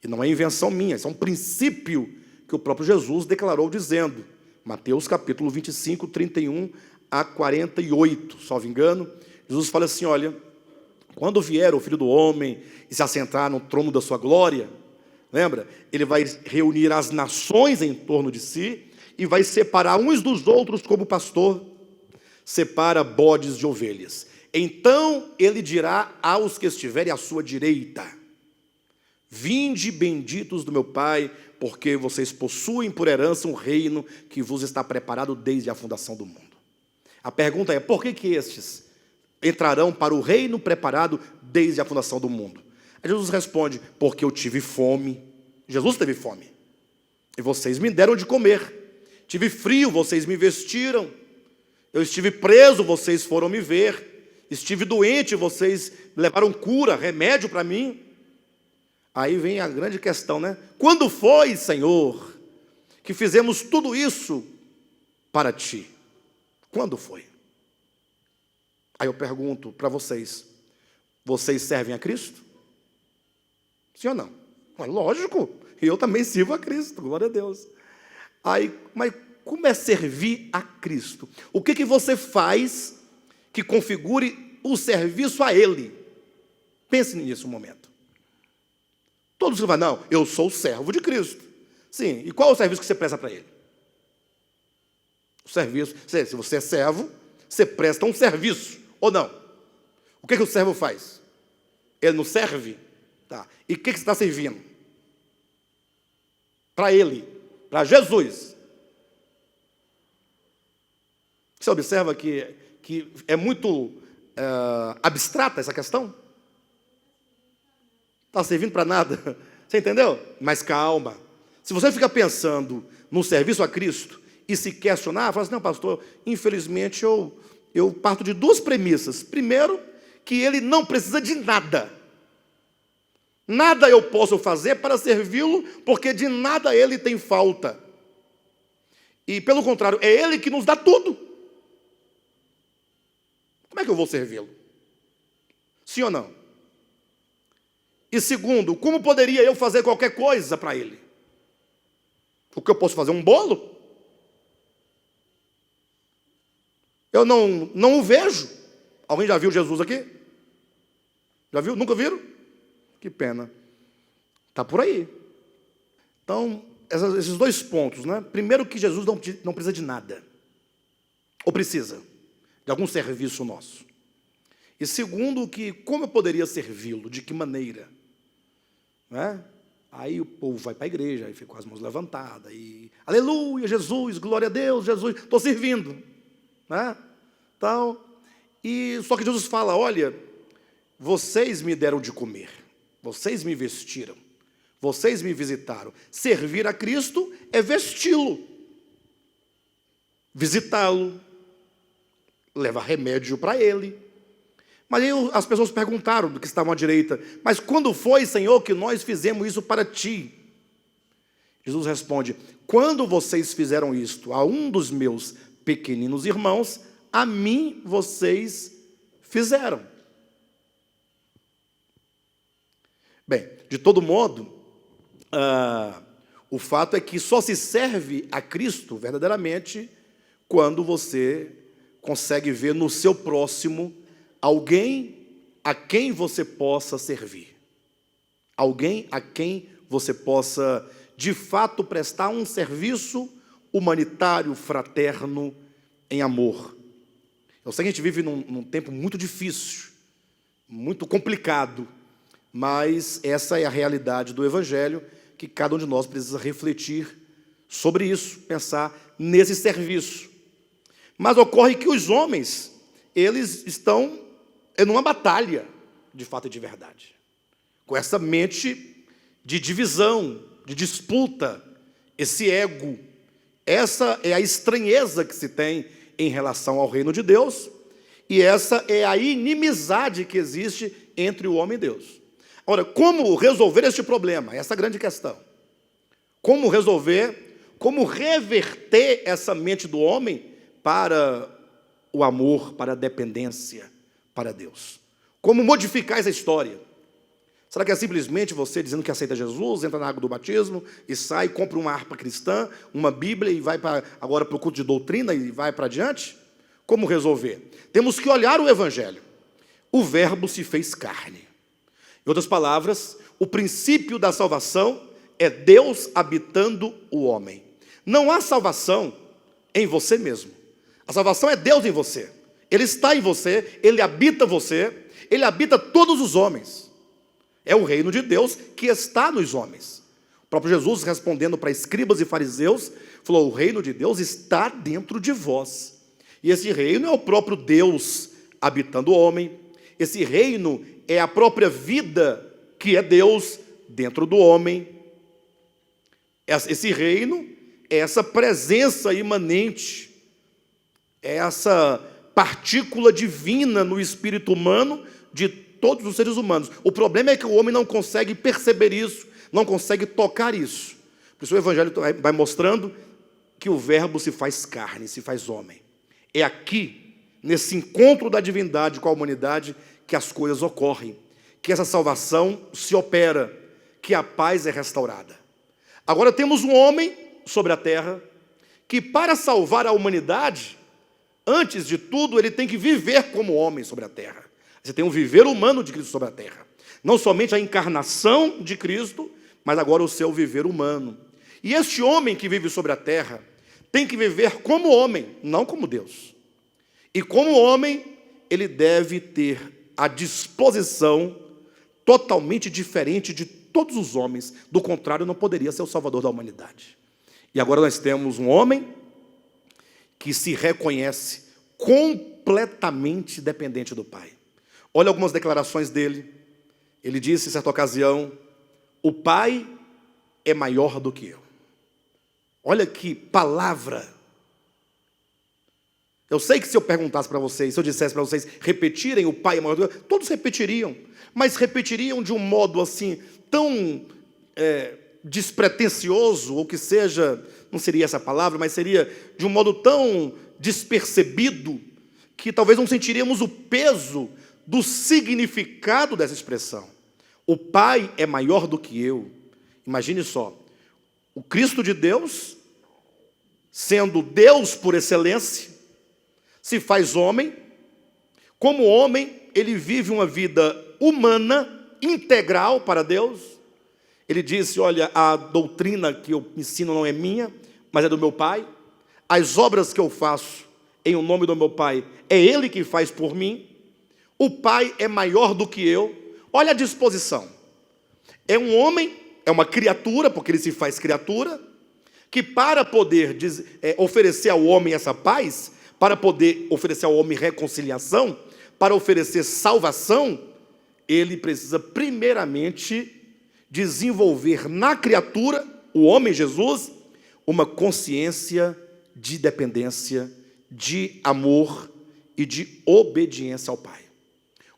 E não é invenção minha, isso é um princípio que o próprio Jesus declarou dizendo, Mateus capítulo 25, 31 a 48, salvo engano, Jesus fala assim, olha, quando vier o Filho do Homem e se assentar no trono da sua glória, lembra? Ele vai reunir as nações em torno de si e vai separar uns dos outros como o pastor separa bodes de ovelhas. Então ele dirá aos que estiverem à sua direita, vinde benditos do meu Pai, porque vocês possuem por herança um reino que vos está preparado desde a fundação do mundo. A pergunta é, por que estes entrarão para o reino preparado desde a fundação do mundo? Aí Jesus responde, porque eu tive fome. Jesus teve fome. E vocês me deram de comer. Tive frio, vocês me vestiram. Eu estive preso, vocês foram me ver. Estive doente, vocês levaram cura, remédio para mim. Aí vem a grande questão, né? Quando foi, Senhor, que fizemos tudo isso para ti. Quando foi? Aí eu pergunto para vocês: vocês servem a Cristo? Sim ou não? Mas lógico, eu também sirvo a Cristo, glória a Deus. Aí, mas como é servir a Cristo? O que você faz que configure o serviço a Ele? Pense nisso um momento. Todos que falam, não, eu sou o servo de Cristo. Sim, e qual é o serviço que você presta para Ele? O serviço, se você é servo, você presta um serviço, ou não? O que o servo faz? Ele não serve? Tá. E o que você está servindo? Para Ele, para Jesus. Você observa que é muito abstrata essa questão? Está servindo para nada. Você entendeu? Mas calma. Se você fica pensando no serviço a Cristo e se questionar, fala assim, não, pastor, infelizmente eu parto de duas premissas. Primeiro, que Ele não precisa de nada. Nada eu posso fazer para servi-lo, porque de nada Ele tem falta. E pelo contrário, é Ele que nos dá tudo. Como é que eu vou servi-lo? Sim ou não? E segundo, como poderia eu fazer qualquer coisa para Ele? O que eu posso fazer? Um bolo? Eu não o vejo. Alguém já viu Jesus aqui? Já viu? Nunca viram? Que pena. Está por aí. Então, esses dois pontos, né? Primeiro, que Jesus não precisa de nada. Ou precisa de algum serviço nosso. E segundo, que como eu poderia servi-lo? De que maneira? Né? Aí o povo vai para a igreja, aí fica com as mãos levantadas, e aleluia, Jesus, glória a Deus, Jesus, estou servindo. Né? Então, só que Jesus fala, olha, vocês me deram de comer, vocês me vestiram, vocês me visitaram. Servir a Cristo é vesti-lo, visitá-lo, levar remédio para Ele. Mas aí as pessoas perguntaram do que estavam à direita, mas quando foi, Senhor, que nós fizemos isso para Ti? Jesus responde, quando vocês fizeram isto a um dos meus pequeninos irmãos, a mim vocês fizeram. Bem, de todo modo, o fato é que só se serve a Cristo verdadeiramente quando você consegue ver no seu próximo alguém a quem você possa servir. Alguém a quem você possa, de fato, prestar um serviço humanitário, fraterno, em amor. Eu sei que a gente vive num tempo muito difícil, muito complicado, mas essa é a realidade do Evangelho, que cada um de nós precisa refletir sobre isso, pensar nesse serviço. Mas ocorre que os homens, eles estão numa batalha, de fato e de verdade, com essa mente de divisão, de disputa, esse ego. Essa é a estranheza que se tem em relação ao reino de Deus, e essa é a inimizade que existe entre o homem e Deus. Ora, como resolver este problema? Essa é a grande questão. Como resolver, como reverter essa mente do homem para o amor, para a dependência para Deus? Como modificar essa história? Será que é simplesmente você dizendo que aceita Jesus, entra na água do batismo e sai, compra uma harpa cristã, uma Bíblia e vai agora para o culto de doutrina e vai para adiante? Como resolver? Temos que olhar o Evangelho. O Verbo se fez carne. Em outras palavras, o princípio da salvação é Deus habitando o homem. Não há salvação em você mesmo. A salvação é Deus em você. Ele está em você, Ele habita você, Ele habita todos os homens. É o reino de Deus que está nos homens. O próprio Jesus, respondendo para escribas e fariseus, falou, o reino de Deus está dentro de vós. E esse reino é o próprio Deus habitando o homem. Esse reino é a própria vida que é Deus dentro do homem. Esse reino é essa presença imanente, é essa partícula divina no espírito humano de todos os seres humanos. O problema é que o homem não consegue perceber isso, não consegue tocar isso, Por isso o Evangelho vai mostrando que o Verbo se faz carne, se faz homem. É aqui, nesse encontro da divindade com a humanidade, que as coisas ocorrem, que essa salvação se opera, que a paz é restaurada. Agora temos um homem sobre a terra, que para salvar a humanidade, antes de tudo, ele tem que viver como homem sobre a terra. Você tem um viver humano de Cristo sobre a terra. Não somente a encarnação de Cristo, mas agora o seu viver humano. E este homem que vive sobre a terra, tem que viver como homem, não como Deus. E como homem, ele deve ter a disposição totalmente diferente de todos os homens. Do contrário, não poderia ser o Salvador da humanidade. E agora nós temos um homem que se reconhece completamente dependente do Pai. Olha algumas declarações dele. Ele disse em certa ocasião: o Pai é maior do que eu. Olha que palavra. Eu sei que se eu perguntasse para vocês, se eu dissesse para vocês repetirem o Pai é maior do que eu, todos repetiriam, mas repetiriam de um modo assim, tão despretensioso, ou que seja, não seria essa palavra, mas seria de um modo tão despercebido, que talvez não sentiríamos o peso do significado dessa expressão. O Pai é maior do que eu. Imagine só, o Cristo de Deus, sendo Deus por excelência, se faz homem. Como homem, ele vive uma vida humana, integral para Deus. Ele disse: olha, a doutrina que eu ensino não é minha, mas é do meu Pai. As obras que eu faço em o nome do meu Pai, é Ele que faz por mim. O Pai é maior do que eu. Olha a disposição. É um homem, é uma criatura, porque ele se faz criatura, que para poder oferecer ao homem essa paz, para poder oferecer ao homem reconciliação, para oferecer salvação, ele precisa primeiramente desenvolver na criatura, o homem Jesus, uma consciência de dependência, de amor e de obediência ao Pai.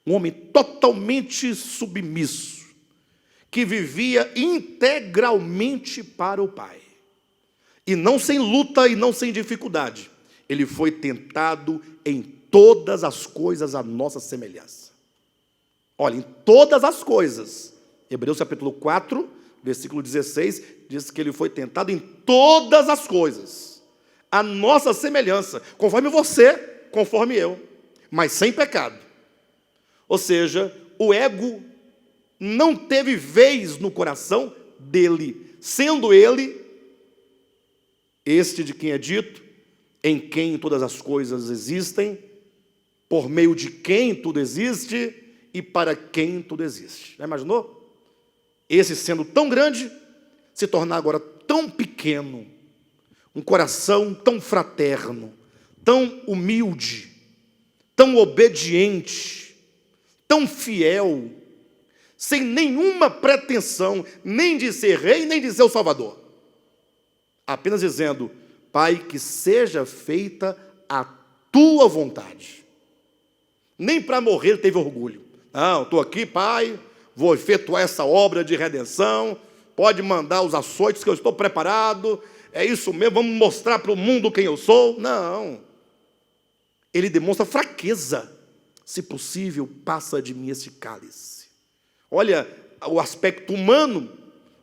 Um homem totalmente submisso, que vivia integralmente para o Pai. E não sem luta e não sem dificuldade. Ele foi tentado em todas as coisas à nossa semelhança. Olha, em todas as coisas. Hebreus capítulo 4, versículo 16, diz que ele foi tentado em todas as coisas, à nossa semelhança, conforme você, conforme eu, mas sem pecado. Ou seja, o ego não teve vez no coração dele, sendo ele este de quem é dito, em quem todas as coisas existem, por meio de quem tudo existe e para quem tudo existe. Já imaginou? Esse sendo tão grande, se tornar agora tão pequeno, um coração tão fraterno, tão humilde, tão obediente, tão fiel, sem nenhuma pretensão, nem de ser rei, nem de ser o Salvador. Apenas dizendo: Pai, que seja feita a tua vontade. Nem para morrer ele teve orgulho. Não, estou aqui, Pai, vou efetuar essa obra de redenção, pode mandar os açoites que eu estou preparado, é isso mesmo, vamos mostrar para o mundo quem eu sou. Não. Ele demonstra fraqueza. Se possível, passa de mim esse cálice. Olha o aspecto humano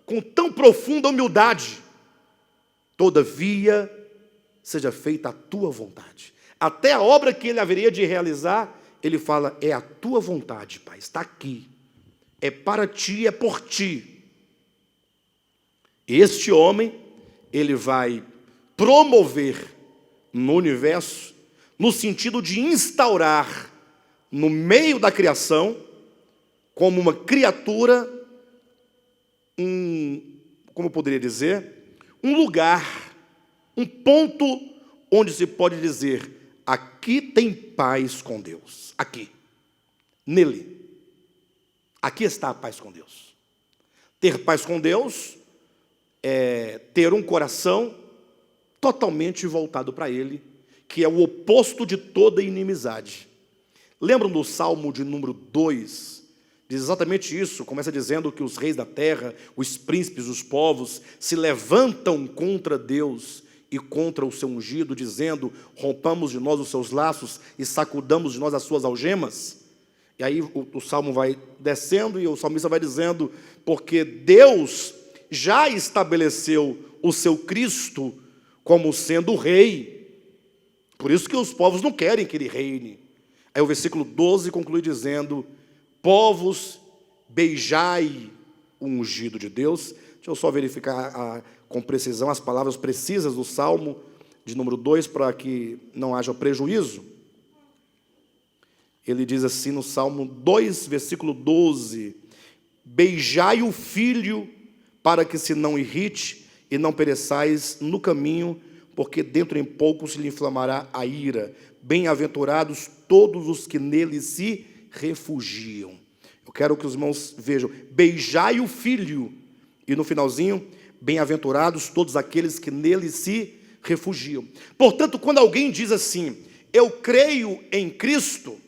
com tão profunda humildade. Todavia, seja feita a tua vontade. Até a obra que ele haveria de realizar, ele fala: é a tua vontade, Pai, está aqui. É para ti, é por ti. Este homem, ele vai promover no universo, no sentido de instaurar no meio da criação, como uma criatura, como eu poderia dizer, um lugar, um ponto onde se pode dizer: aqui tem paz com Deus, aqui, nele, aqui está a paz com Deus. Ter paz com Deus é ter um coração totalmente voltado para Ele, que é o oposto de toda inimizade. Lembram do Salmo de número 2, Diz exatamente isso, começa dizendo que os reis da terra, os príncipes, os povos, se levantam contra Deus e contra o seu ungido, dizendo: rompamos de nós os seus laços e sacudamos de nós as suas algemas. E aí o salmo vai descendo e o salmista vai dizendo: porque Deus já estabeleceu o seu Cristo como sendo o rei, por isso que os povos não querem que ele reine. Aí o versículo 12 conclui dizendo: povos, beijai o ungido de Deus. Deixa eu só verificar com precisão as palavras precisas do Salmo de número 2, para que não haja prejuízo. Ele diz assim no Salmo 2, versículo 12: beijai o filho, para que se não irrite e não pereçais no caminho, porque dentro em pouco se lhe inflamará a ira. Bem-aventurados todos os que nele se refugiam. Eu quero que os irmãos vejam: beijai o filho, e no finalzinho: bem-aventurados todos aqueles que nele se refugiam. Portanto, quando alguém diz assim: eu creio em Cristo,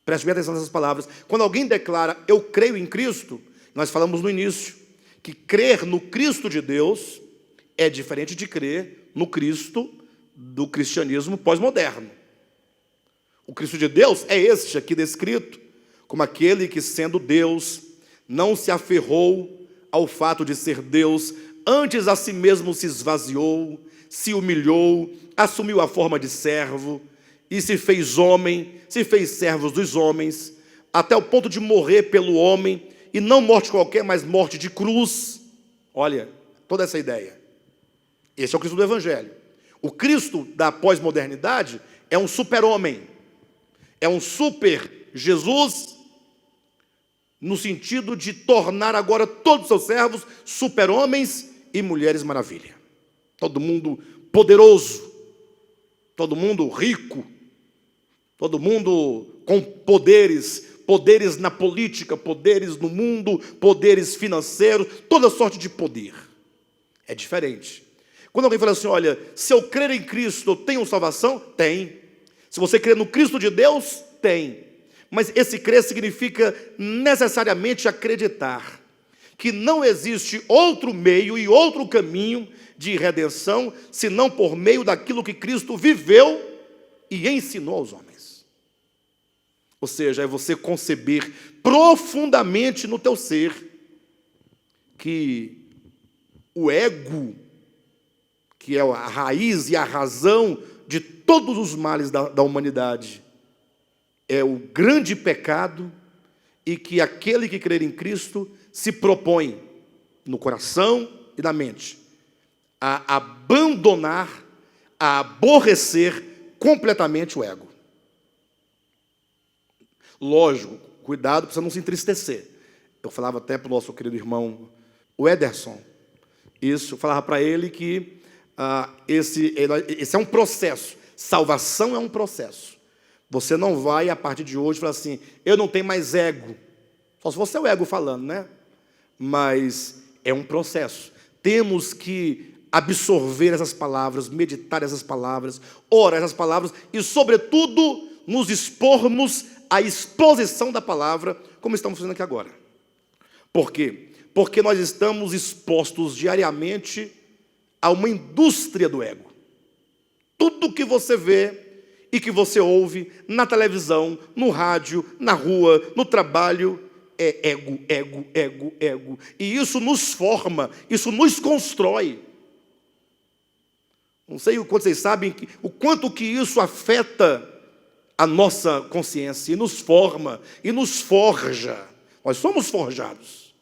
preste bem atenção nessas palavras. Quando alguém declara: eu creio em Cristo, nós falamos no início que crer no Cristo de Deus é diferente de crer no Cristo do cristianismo pós-moderno. O Cristo de Deus é este aqui descrito como aquele que, sendo Deus, não se aferrou ao fato de ser Deus, antes a si mesmo se esvaziou, se humilhou, assumiu a forma de servo e se fez homem, se fez servo dos homens, até o ponto de morrer pelo homem, e não morte qualquer, mas morte de cruz. Olha, toda essa ideia. Esse é o Cristo do Evangelho. O Cristo da pós-modernidade é um super-homem, é um super Jesus, no sentido de tornar agora todos os seus servos super-homens e mulheres maravilha. Todo mundo poderoso, todo mundo rico, todo mundo com poderes, poderes na política, poderes no mundo, poderes financeiros, toda sorte de poder. É diferente. Quando alguém fala assim: olha, se eu crer em Cristo, eu tenho salvação? Tem. Se você crer no Cristo de Deus, tem. Mas esse crer significa necessariamente acreditar que não existe outro meio e outro caminho de redenção, senão por meio daquilo que Cristo viveu e ensinou aos homens. Ou seja, é você conceber profundamente no teu ser que o ego, que é a raiz e a razão de todos os males da humanidade, é o grande pecado, e que aquele que crer em Cristo se propõe, no coração e na mente, a abandonar, a aborrecer completamente o ego. Lógico, cuidado para você não se entristecer. Eu falava até para o nosso querido irmão, o Ederson, isso, eu falava para ele que esse é um processo. Salvação é um processo. Você não vai, a partir de hoje, falar assim: eu não tenho mais ego. Só se fosse o ego falando, né? Mas é um processo. Temos que absorver essas palavras, meditar essas palavras, orar essas palavras e, sobretudo, nos expormos à exposição da palavra, como estamos fazendo aqui agora. Por quê? Porque nós estamos expostos diariamente a uma indústria do ego. Tudo que você vê e que você ouve na televisão, no rádio, na rua, no trabalho, é ego, ego, ego, ego. E isso nos forma, isso nos constrói. Não sei o quanto vocês sabem, o quanto que isso afeta a nossa consciência, e nos forma, e nos forja. Nós somos forjados.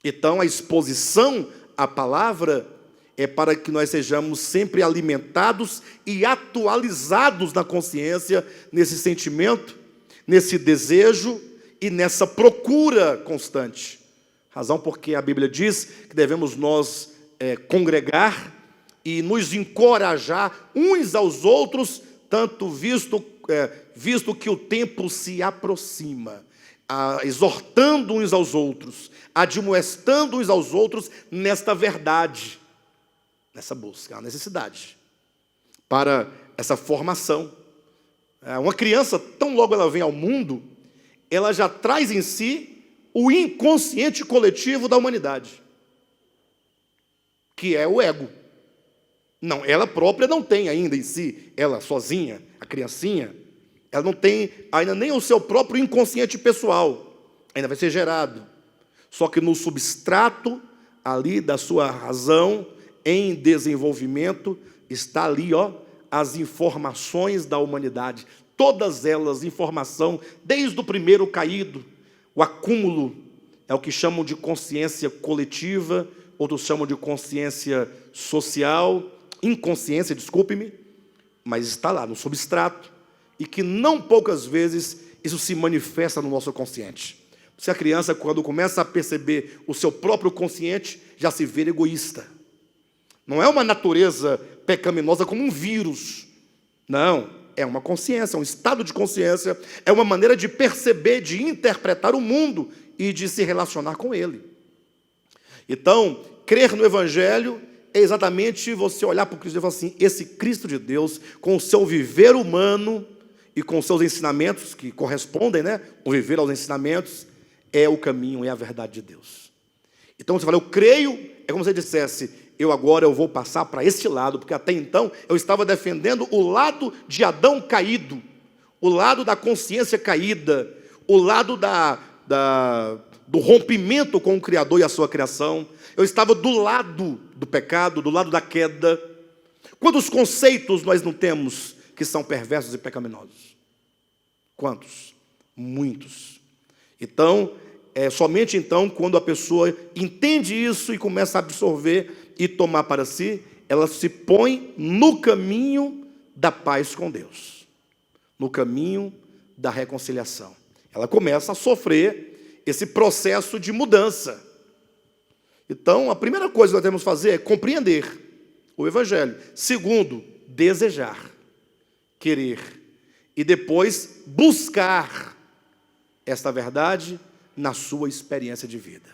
Então, a exposição à palavra é para que nós sejamos sempre alimentados e atualizados na consciência, nesse sentimento, nesse desejo e nessa procura constante. Razão porque a Bíblia diz que devemos nós congregar e nos encorajar uns aos outros, tanto visto que o tempo se aproxima, exortando uns aos outros, admoestando uns aos outros nesta verdade, nessa busca, a necessidade para essa formação. Uma criança, tão logo ela vem ao mundo, ela já traz em si o inconsciente coletivo da humanidade, que é o ego. Não, ela própria não tem ainda em si, ela sozinha, a criancinha, ela não tem ainda nem o seu próprio inconsciente pessoal, ainda vai ser gerado. Só que no substrato ali da sua razão, em desenvolvimento, está ali, as informações da humanidade. Todas elas, informação, desde o primeiro caído, o acúmulo, é o que chamam de consciência coletiva, outros chamam de consciência social, inconsciência, desculpe-me, mas está lá no substrato, e que não poucas vezes isso se manifesta no nosso consciente. Se a criança, quando começa a perceber o seu próprio consciente, já se vê egoísta. Não é uma natureza pecaminosa como um vírus. Não, é uma consciência, é um estado de consciência, é uma maneira de perceber, de interpretar o mundo e de se relacionar com ele. Então, crer no Evangelho é exatamente você olhar para o Cristo e falar assim, esse Cristo de Deus, com o seu viver humano e com os seus ensinamentos, que correspondem, o viver aos ensinamentos, é o caminho, é a verdade de Deus. Então você fala, eu creio, é como se você dissesse, eu vou passar para este lado, porque até então eu estava defendendo o lado de Adão caído, o lado da consciência caída, o lado do rompimento com o Criador e a sua criação. Eu estava do lado do pecado, do lado da queda. Quantos conceitos nós não temos que são perversos e pecaminosos? Quantos? Muitos. Então, é somente então, quando a pessoa entende isso e começa a absorver e tomar para si, ela se põe no caminho da paz com Deus, no caminho da reconciliação. Ela começa a sofrer esse processo de mudança. Então, a primeira coisa que nós temos que fazer é compreender o Evangelho. Segundo, desejar, querer. E depois, buscar esta verdade na sua experiência de vida.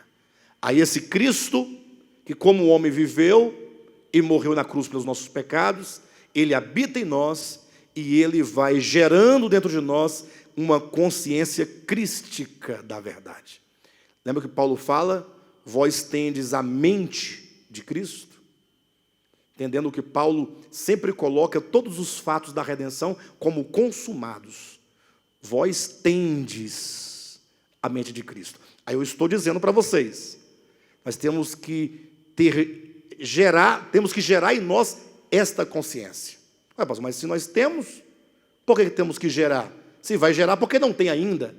Aí esse Cristo, que como homem viveu e morreu na cruz pelos nossos pecados, ele habita em nós e ele vai gerando dentro de nós uma consciência crística da verdade. Lembra que Paulo fala, vós tendes a mente de Cristo? Entendendo que Paulo sempre coloca todos os fatos da redenção como consumados. Vós tendes a mente de Cristo. Aí eu estou dizendo para vocês, nós temos que gerar em nós esta consciência. Mas se nós temos, por que temos que gerar? Se vai gerar, porque não tem ainda.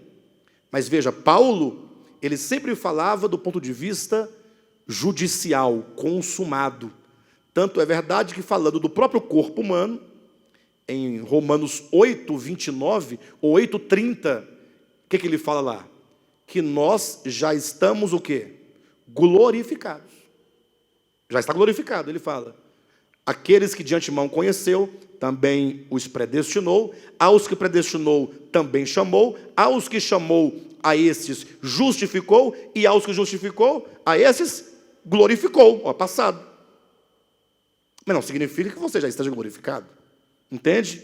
Mas veja, Paulo, ele sempre falava do ponto de vista judicial, consumado. Tanto é verdade que falando do próprio corpo humano, em Romanos 8, 29 ou 8, 30, o que ele fala lá? Que nós já estamos o quê? Glorificados. Já está glorificado, ele fala. Aqueles que de antemão conheceu, também os predestinou. Aos que predestinou, também chamou. Aos que chamou, a esses justificou. E aos que justificou, a esses glorificou. Passado. Mas não significa que você já esteja glorificado. Entende?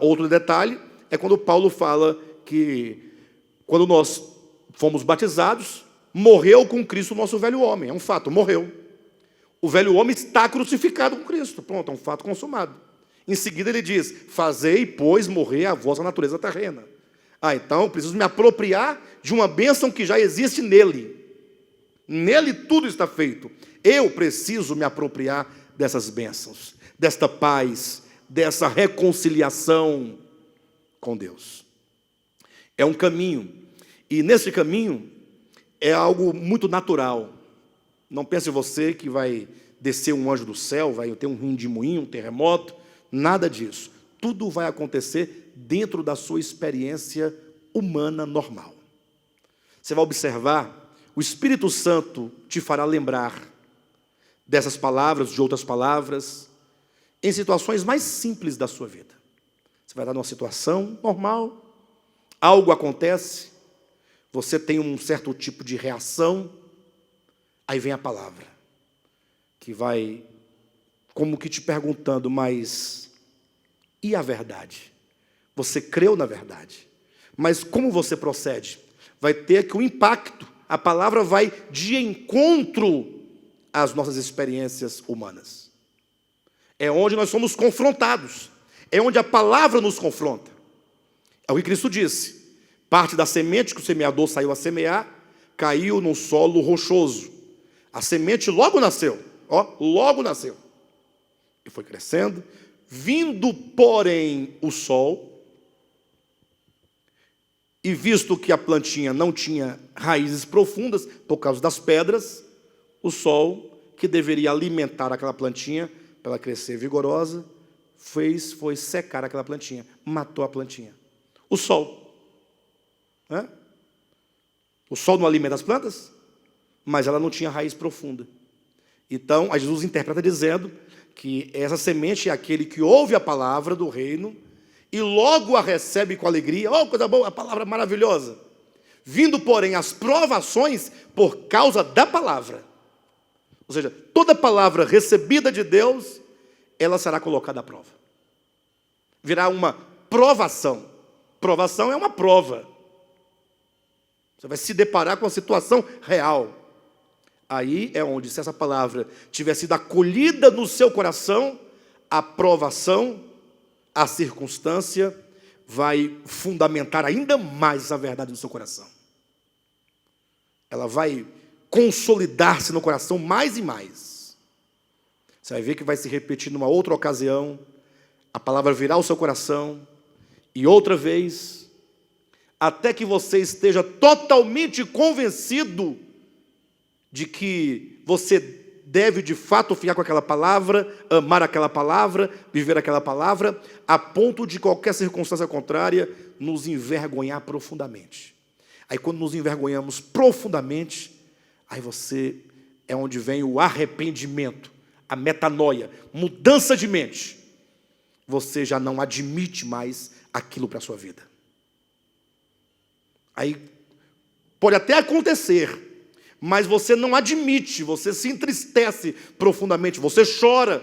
Outro detalhe é quando Paulo fala que quando nós fomos batizados, morreu com Cristo o nosso velho homem. É um fato, morreu. O velho homem está crucificado com Cristo. Pronto, é um fato consumado. Em seguida ele diz, fazei, pois, morrer a vossa natureza terrena. Então eu preciso me apropriar de uma bênção que já existe nele. Nele tudo está feito. Eu preciso me apropriar dessas bênçãos, desta paz, dessa reconciliação com Deus. É um caminho. E nesse caminho é algo muito natural. Não pense você que vai descer um anjo do céu, vai ter um redemoinho, um terremoto, nada disso. Tudo vai acontecer dentro da sua experiência humana normal. Você vai observar, o Espírito Santo te fará lembrar dessas palavras, de outras palavras, em situações mais simples da sua vida. Você vai estar numa situação normal, algo acontece, você tem um certo tipo de reação, aí vem a palavra, que vai como que te perguntando, mas e a verdade? Você creu na verdade? Mas como você procede? Vai ter que um impacto. A palavra vai de encontro às nossas experiências humanas. É onde nós somos confrontados. É onde a palavra nos confronta. É o que Cristo disse. Parte da semente que o semeador saiu a semear, caiu num solo rochoso. A semente logo nasceu. Logo nasceu. E foi crescendo. Vindo, porém, o sol, e visto que a plantinha não tinha raízes profundas, por causa das pedras, o sol, que deveria alimentar aquela plantinha, para ela crescer vigorosa, foi secar aquela plantinha, matou a plantinha. O sol. Né? O sol não alimenta as plantas, mas ela não tinha raiz profunda. Então, Jesus interpreta dizendo que essa semente é aquele que ouve a palavra do reino e logo a recebe com alegria. Oh, coisa boa, a palavra maravilhosa. Vindo, porém, as provações por causa da palavra. Ou seja, toda palavra recebida de Deus, ela será colocada à prova. Virá uma provação. Provação é uma prova. Você vai se deparar com a situação real. Aí é onde, se essa palavra tiver sido acolhida no seu coração, a provação, a circunstância, vai fundamentar ainda mais a verdade no seu coração. Ela vai consolidar-se no coração mais e mais. Você vai ver que vai se repetir numa outra ocasião, a palavra virá ao seu coração, e outra vez, até que você esteja totalmente convencido de que você deve de fato ficar com aquela palavra, amar aquela palavra, viver aquela palavra, a ponto de qualquer circunstância contrária nos envergonhar profundamente. Aí quando nos envergonhamos profundamente, aí é onde vem o arrependimento, a metanoia, mudança de mente. Você já não admite mais aquilo para a sua vida. Aí pode até acontecer, mas você não admite, você se entristece profundamente, você chora,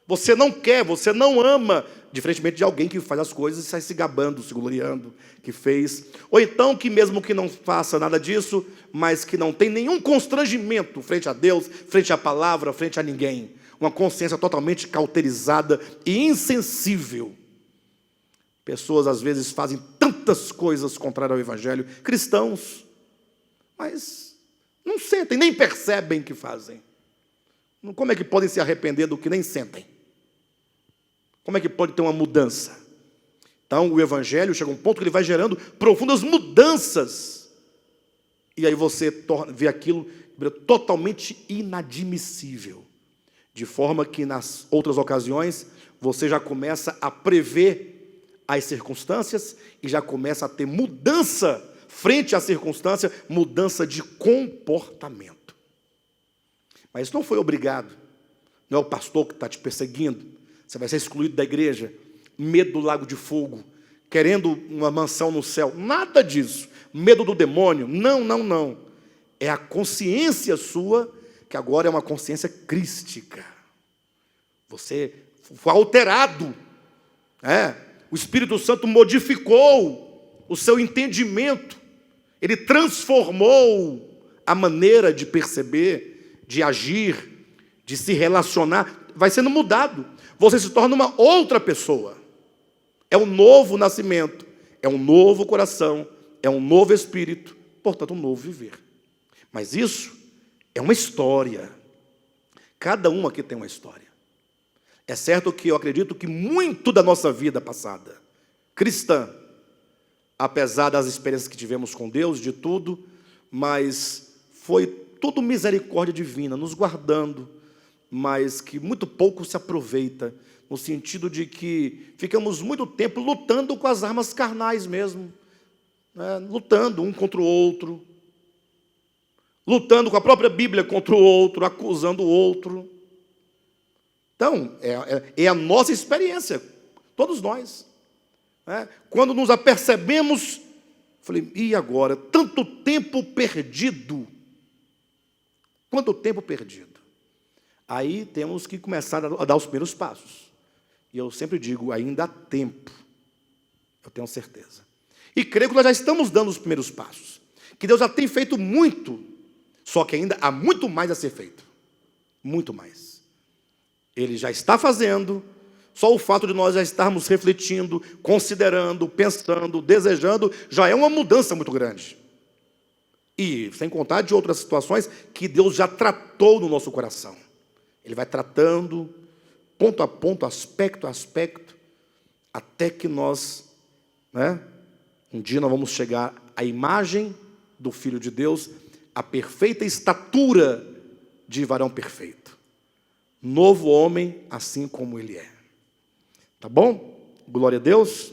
você não quer, você não ama, diferentemente de alguém que faz as coisas e sai se gabando, se gloriando, que fez. Ou então que mesmo que não faça nada disso, mas que não tem nenhum constrangimento frente a Deus, frente à palavra, frente a ninguém. Uma consciência totalmente cauterizada e insensível. Pessoas às vezes fazem tantas coisas contrárias ao Evangelho, cristãos, mas não sentem, nem percebem que fazem. Como é que podem se arrepender do que nem sentem? Como é que pode ter uma mudança? Então, o Evangelho chega a um ponto que ele vai gerando profundas mudanças. E aí você vê aquilo totalmente inadmissível. De forma que nas outras ocasiões, você já começa a prever as circunstâncias e já começa a ter mudança frente à circunstância, mudança de comportamento. Mas isso não foi obrigado. Não é o pastor que está te perseguindo. Você vai ser excluído da igreja. Medo do lago de fogo. Querendo uma mansão no céu. Nada disso. Medo do demônio. Não, não, não. É a consciência sua, que agora é uma consciência crística. Você foi alterado. O Espírito Santo modificou o seu entendimento. Ele transformou a maneira de perceber, de agir, de se relacionar. Vai sendo mudado. Você se torna uma outra pessoa. É um novo nascimento. É um novo coração. É um novo espírito. Portanto, um novo viver. Mas isso é uma história. Cada um aqui tem uma história. É certo que eu acredito que muito da nossa vida passada, cristã, apesar das experiências que tivemos com Deus, de tudo, mas foi tudo misericórdia divina, nos guardando, mas que muito pouco se aproveita, no sentido de que ficamos muito tempo lutando com as armas carnais mesmo, lutando um contra o outro, lutando com a própria Bíblia contra o outro, acusando o outro. Então, é a nossa experiência, todos nós. Quando nos apercebemos, falei, e agora? Tanto tempo perdido. Quanto tempo perdido? Aí temos que começar a dar os primeiros passos. E eu sempre digo, ainda há tempo. Eu tenho certeza. E creio que nós já estamos dando os primeiros passos. Que Deus já tem feito muito, só que ainda há muito mais a ser feito. Muito mais. Ele já está fazendo, só o fato de nós já estarmos refletindo, considerando, pensando, desejando, já é uma mudança muito grande. E sem contar de outras situações que Deus já tratou no nosso coração. Ele vai tratando, ponto a ponto, aspecto a aspecto, até que nós, um dia nós vamos chegar à imagem do Filho de Deus, a perfeita estatura de varão perfeito. Novo homem, assim como ele é. Tá bom? Glória a Deus.